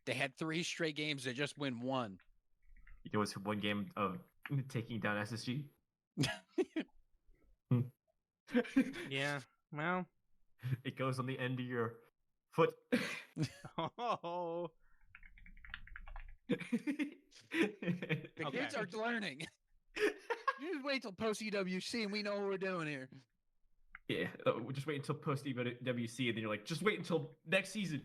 They had 3 straight games to just win 1. It was 1 game of taking down SSG. Yeah, well, it goes on the end of your foot. Oh. The kids are learning. You just wait till post EWC and we know what we're doing here. Yeah, just wait until post EWC and then you're like, just wait until next season.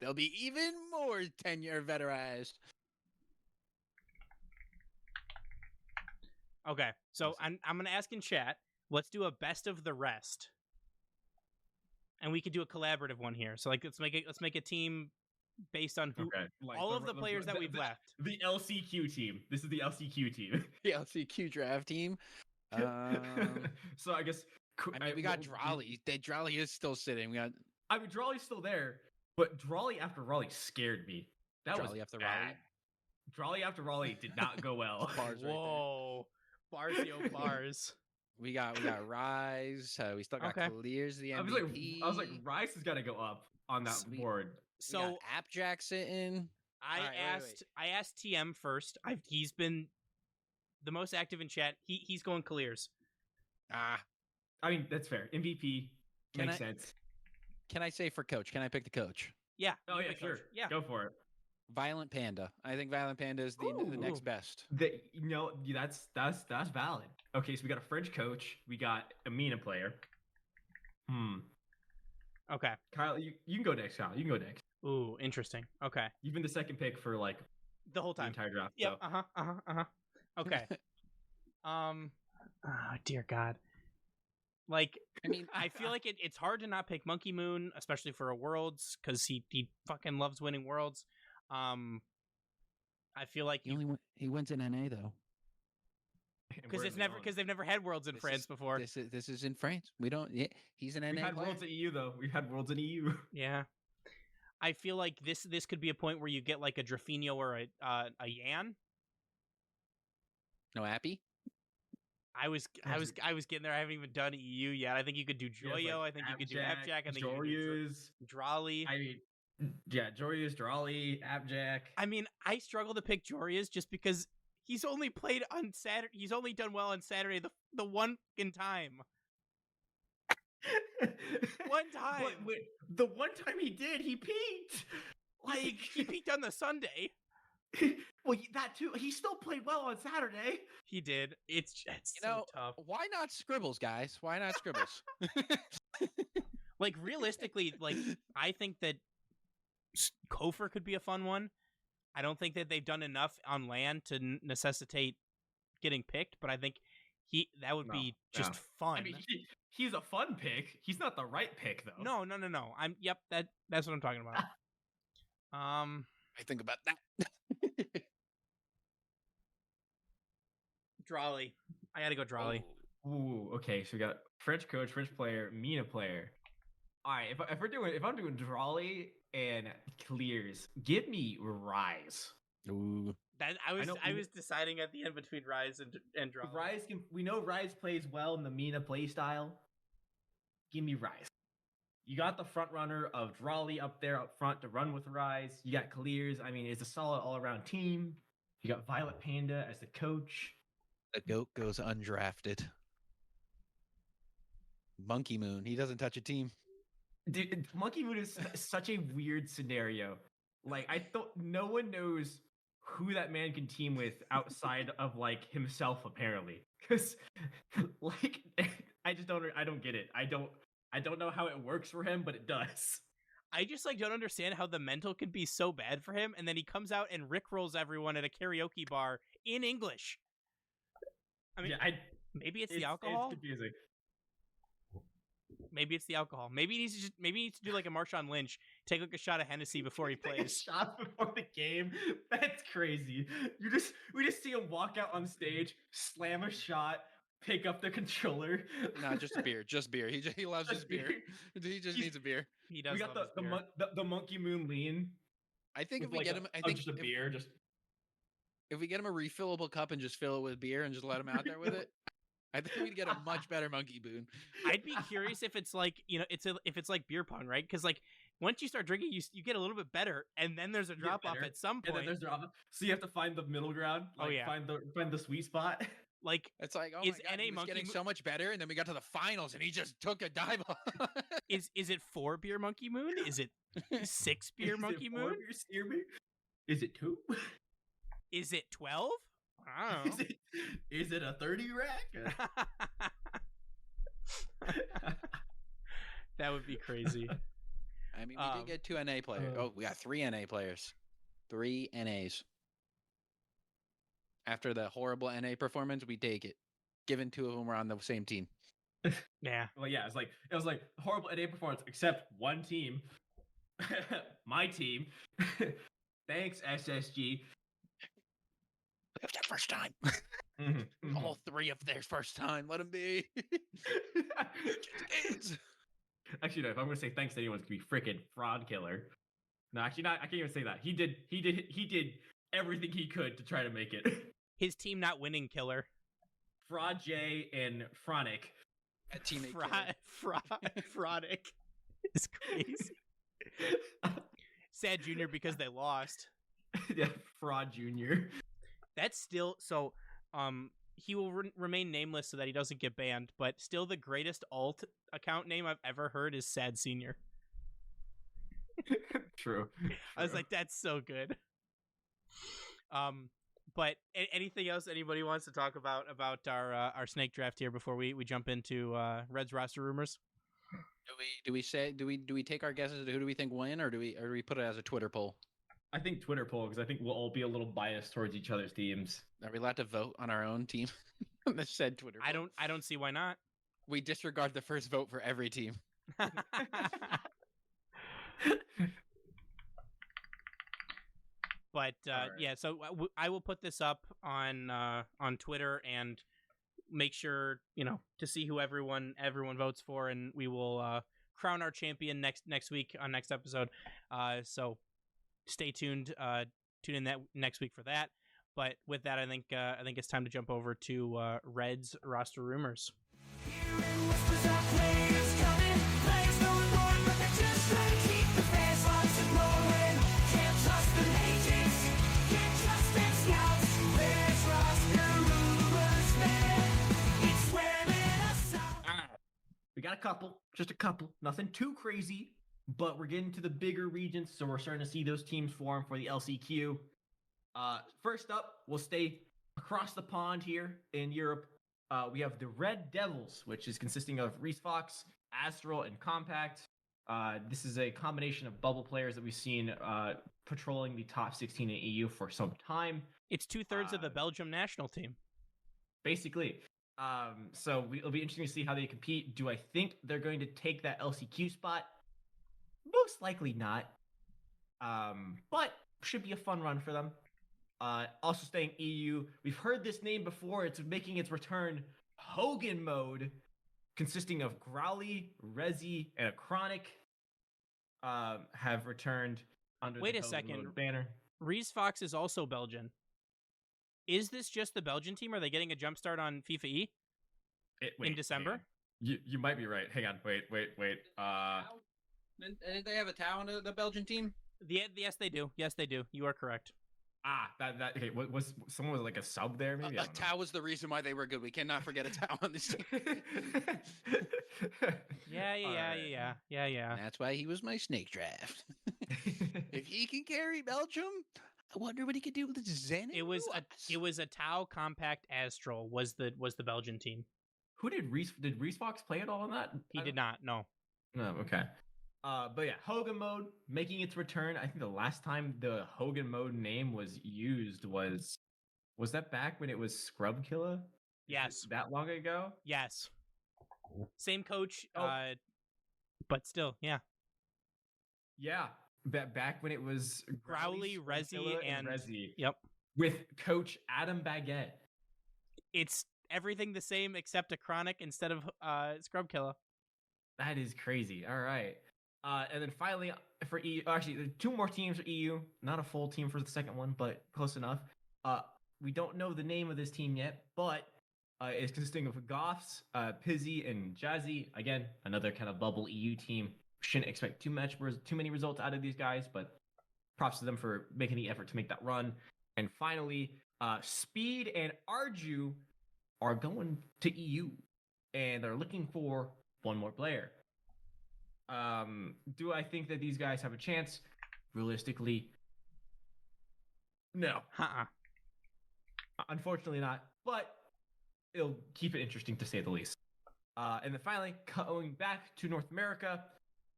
They'll be even more tenure veteranized. Okay, so I'm gonna ask in chat. Let's do a best of the rest, and we could do a collaborative one here. So let's make a team based on who all of the players that we've left. The LCQ team. This is the LCQ team. The LCQ draft team. So I guess we got Drolly. Drolly is still sitting. We got. I mean, Drawley's still there, but Drawley after Raleigh scared me. That was Drawley after bad. Raleigh? Drawley after Raleigh did not go well. Bars right there. Whoa, bars, yo, bars. We got Rise. We still got Okay. Clears the I MVP. was like, Rice has got to go up on that Sweet. board. We got So Appjack sitting. I All right, wait. I asked TM first. He's been the most active in chat. He's going Clears. I mean, that's fair. MVP Can makes I- sense. Can I say for coach? Can I pick the coach? Yeah. Oh you yeah, pick coach. sure. Yeah. Go for it. Violent Panda. I think Violent Panda is the Ooh. next best. That's valid. Okay, so we got a French coach. We got a Mina player. Okay. Kyle, you can go next. Kyle, you can go next. Ooh, interesting. Okay. You've been the second pick for like The whole the time. entire draft. Yep. So. Okay. Oh, dear God. Like, I mean, I feel like it's hard to not pick Monkey Moon, especially for a Worlds, because he fucking loves winning Worlds. I feel like he wins in NA though. because they've never had Worlds in This France is- before. This is in France. We don't. Yeah, he's an We NA had player. Worlds at EU though. We had Worlds in E EU. Yeah. I feel like this could be a point where you get like a Drafinho or a Yan. No Appy. I was getting there. I haven't even done EU yet. I think you could do Yeah, it's Joyo. like I think you could do Appjack. I think you could do Joryus. Drawley. I mean, yeah, Joryus, Drawley, Appjack. I mean, I struggle to pick Jorius just because he's only played on Saturday. He's only done well on Saturday the one in time. One time. But wait, the one time he did, he peaked. Like He peaked on the Sunday. well, that too. He still played well on Saturday. He did. It's You know, so tough. why not Scribbles, guys? Why not Scribbles? Like realistically, like I think that Kofor could be a fun one. I don't think that they've done enough on land to necessitate getting picked, but I think that would be just fun. I mean, he's a fun pick. He's not the right pick though. No. That's what I'm talking about. I think about that. Drawley. I gotta go Drawley. Ooh, okay. So we got French coach, French player, Mina player. All right. If I'm doing Drawley and Clears, give me Rise. Ooh. That I was deciding at the end between Rise and Drawley. Rise we know Rise plays well in the Mina play style. Give me Rise. You got the front runner of Drawley up there up front to run with Rise. You got Clears. I mean, it's a solid all around team. You got Violet Panda as the coach. The goat goes undrafted. Monkey Moon. He doesn't touch a team. Dude, Monkey Moon is such a weird scenario. Like, I thought no one knows who that man can team with outside of like himself, apparently. Because, like, I don't get it. I don't know how it works for him, but it does. I just like don't understand how the mental could be so bad for him, and then he comes out and rickrolls everyone at a karaoke bar in English. I mean, Yeah, maybe it's the alcohol. It's confusing. Maybe it's the alcohol. Maybe he needs to do like a Marshawn Lynch, take like a shot of Hennessy before he Take a plays. shot before the game. That's crazy. We just see him walk out on stage, slam a shot, pick up the controller. No, just a beer. Just beer. He loves his beer. He just needs a beer. He does. We got love his beer. the Monkey Moon lean. I think if with we like get a- him, I oh, think just a if, beer. Just if we get him a refillable cup and just fill it with beer and just let him out there with it, I think we'd get a much better Monkey Moon. I'd be curious if it's like if it's like beer pong, right? Because like once you start drinking, you get a little bit better, and then there's a get drop off better, at some and then point. there's drama. So you have to find the middle ground. Oh, Like, yeah. find the sweet spot. Like It's like, oh Is my God, NA he was Monkey getting Moon- so much better, and then we got to the finals, and he just took a dive. is it 4 beer Monkey Moon? Is it 6 beer Is it Monkey 4 Moon? beer steer beer? Is it 2? Is it 12? I don't know. Is it a 30 rack? That would be crazy. I mean, we did get 2 NA players. Oh, we got 3 NA players. 3 NAs. After the horrible NA performance, we take it. Given 2 of them were on the same team. Yeah. Well, yeah, it was like horrible NA performance, except one team, my team. Thanks, SSG. It's their first time. Mhm, mhm. All 3 of their first time. Let them be. It just is. Actually, no. If I'm gonna say thanks to anyone, it's gonna be freaking Fraud Killer. No, actually, not. I can't even say that. He did everything he could to try to make it. His team not winning killer. Fraud J and Fronic. A teammate killer. Fronic is crazy. Sad Junior because they lost. Yeah, Fraud Junior. That's still so. He will remain nameless so that he doesn't get banned. But still, the greatest alt account name I've ever heard is Sad Senior. True. I was like, that's so good. But anything else anybody wants to talk about our snake draft here before we jump into Reds roster rumors? Do we take our guesses? Who do we think win, or do we put it as a Twitter poll? I think Twitter poll, because I think we'll all be a little biased towards each other's teams. Are we allowed to vote on our own team? On the said Twitter poll? I don't see why not. We disregard the first vote for every team. But right. yeah, so I will put this up on Twitter and make sure to see who everyone votes for, and we will crown our champion next week on next episode. So stay tuned. Tune in that next week for that. But with that, I think it's time to jump over to Reds roster rumors. We got just a couple, nothing too crazy, but we're getting to the bigger regions, so we're starting to see those teams form for the LCQ. First up, we'll stay across the pond here in Europe. We have the Red Devils, which is consisting of Reese Fox, Astral, and Compact. This is a combination of bubble players that we've seen patrolling the top 16 in EU for some time. It's 2/3 of the Belgium national team. Basically. So it'll be interesting to see how they compete. Do I think they're going to take that LCQ spot? Most likely not. But should be a fun run for them. Also staying EU, we've heard this name before. It's making its return. Hogan Mode, consisting of Growly, Rezi, and a Chronic, have returned under Wait the a Hogan second. Mode banner. Reese Fox is also Belgian. Is this just the Belgian team? Are they getting a jump start on FIFA E in December? You might be right. Hang on. Wait. Did they have a Tau on the Belgian team? Yes, they do. Yes, they do. You are correct. That okay. What was someone was like a sub there? Maybe a Tau was the reason why they were good. We cannot forget a Tau on this team. Yeah. That's why he was my snake draft. If he can carry Belgium, I wonder what he could do with Zen. It was a Tau Compact Astral was the Belgian team. Who did Reese Fox play at all in that? He did not. No. No. Okay. But yeah, Hogan Mode making its return. I think the last time the Hogan Mode name was used was that back when it was Scrub Killer? Yes. That long ago? Yes. Same coach, but still, yeah. Yeah. Back when it was Growly, Rezi, and Rezi. Yep. With Coach Adam Baguette. It's everything the same except a Chronic instead of Scrub Killer. That is crazy. All right. And then finally for EU, actually, there are two more teams for EU. Not a full team for the second one, but close enough. We don't know the name of this team yet, but it's consisting of Goths, Pizzy, and Jazzy. Again, another kind of bubble EU team. Shouldn't expect too many results out of these guys, but props to them for making the effort to make that run. And finally, Speed and Arju are going to EU, and they're looking for one more player. Do I think that these guys have a chance? Realistically, no. Unfortunately not, but it'll keep it interesting to say the least. And then finally, going back to North America,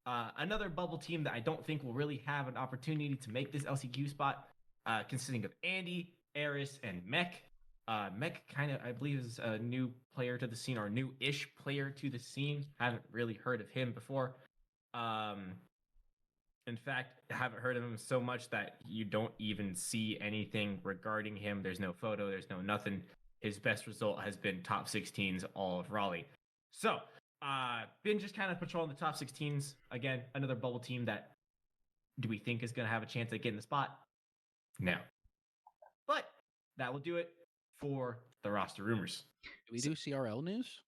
another bubble team that I don't think will really have an opportunity to make this LCQ spot, consisting of Andy, Eris, and Mech. Mech kind of, I believe, is a new player to the scene, or new-ish player to the scene. Haven't really heard of him before. In fact, I haven't heard of him so much that you don't even see anything regarding him. There's no photo, there's no nothing. His best result has been top 16s all of Raleigh. So, been just kind of patrolling the top 16s. Again, another bubble team that do we think is going to have a chance at getting the spot? No. But that will do it for the roster rumors. Do we do CRL news?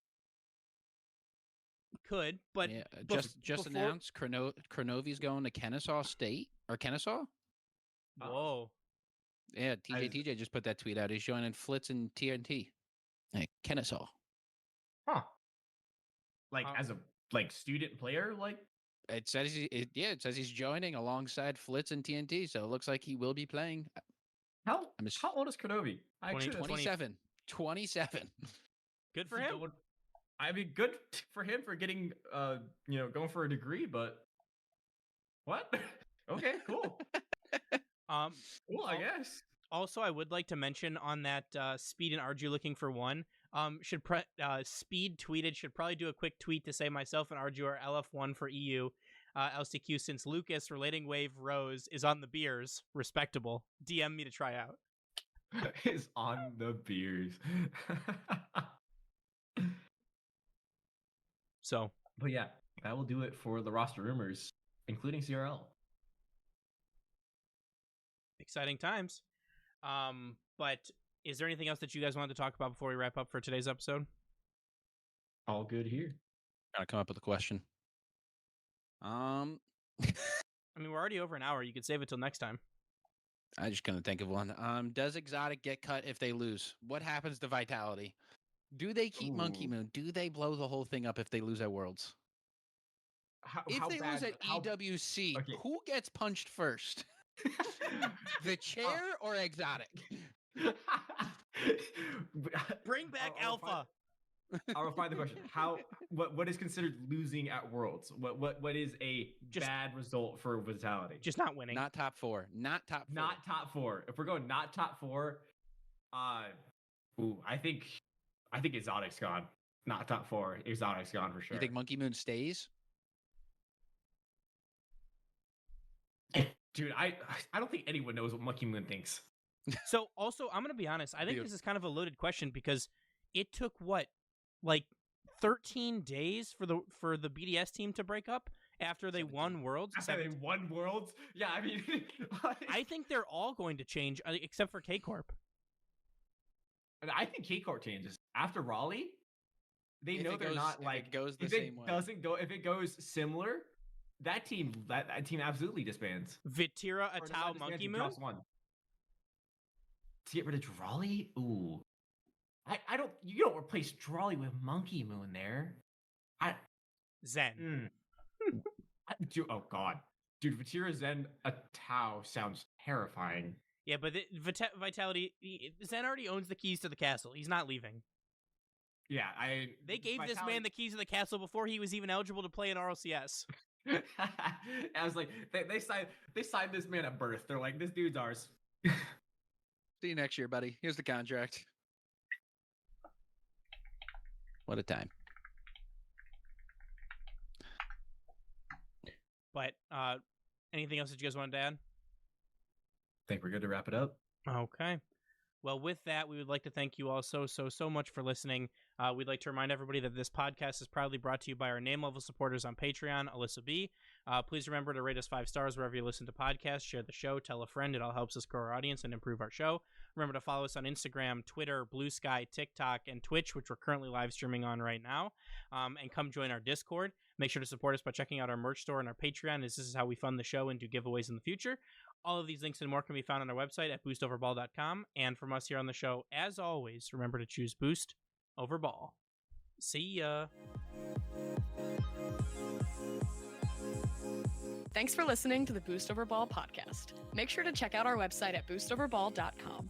Could, but Yeah, bef- just before- announced Kronovi's going to Kennesaw State or Kennesaw. Whoa. Yeah, I- TJ just put that tweet out. He's joining Flitz and TNT. Hey, Kennesaw. Huh. Like Huh. as a student player, like It says it says he's joining alongside Flitz and TNT. So it looks like he will be playing. how I'm ass- how old is Kronovi? 27. 27. Good for him. I mean, good for him for getting going for a degree, but what? Okay, cool. Cool, I guess. Also, I would like to mention on that Speed and Arju looking for one. Speed tweeted should probably do a quick tweet to say myself and Arju are LF1 for EU LCQ since Lucas relating wave Rose is on the beers. Respectable. DM me to try out. Is on the beers. So But yeah, that will do it for the roster rumors, including CRL. exciting times. But is there anything else that you guys wanted to talk about before we wrap up for today's episode? All good here. Gotta come up with a question. I mean, we're already over an hour. You could save it till next time. I just couldn't think of one. Does Exotic get cut if they lose? What happens to Vitality? Do they keep Monkey Ooh. Moon? Do they blow the whole thing up if they lose at Worlds? If they lose at EWC, Okay. who gets punched first? The chair or Exotic? Bring back I'll refine- Alpha. I'll refine the question. What is considered losing at Worlds? What is a Just- bad result for Vitality? Just not winning. Not top four. Not top four. Not top four. If we're going not top four, I think Exotic's gone. Not top four. Exotic's gone for sure. You think Monkey Moon stays? Dude, I don't think anyone knows what Monkey Moon thinks. So also, I'm going to be honest. I think Dude. this is kind of a loaded question because it took what, like 13 days for the BDS team to break up after they won Worlds. After they won Worlds? Yeah, I mean, I think they're all going to change except for K Corp. I think K-Corp changes after Raleigh. They If know it they're goes- not if like it goes the if same it way. doesn't go if it goes similar, that team absolutely disbands. Vitira, Or not Atao, disbands, Monkey it Moon. drops one. To get rid of Drawley? Ooh. I don't you don't replace Drawley with Monkey Moon there. Zen. Dude, oh god. Dude, Vatira Zen Atao sounds terrifying. Yeah, but Vitality, Zen already owns the keys to the castle. He's not leaving. Yeah, They gave this man the keys to the castle before he was even eligible to play in RLCS. I was like, they signed this man at birth. They're like, this dude's ours. See you next year, buddy. Here's the contract. What a time. But anything else that you guys wanted to add? Think we're good to wrap it up. Okay. Well, with that, we would like to thank you all so much for listening. We'd like to remind everybody that this podcast is proudly brought to you by our name-level supporters on Patreon, Alyssa B. Please remember to rate us 5 stars wherever you listen to podcasts, share the show, tell a friend. It all helps us grow our audience and improve our show. Remember to follow us on Instagram, Twitter, Blue Sky, TikTok, and Twitch, which we're currently live streaming on right now. And come join our Discord. Make sure to support us by checking out our merch store and our Patreon, as this is how we fund the show and do giveaways in the future. All of these links and more can be found on our website at boostoverball.com. And from us here on the show, as always, remember to choose Boost over Ball. See ya. Thanks for listening to the Boost Over Ball podcast. Make sure to check out our website at boostoverball.com.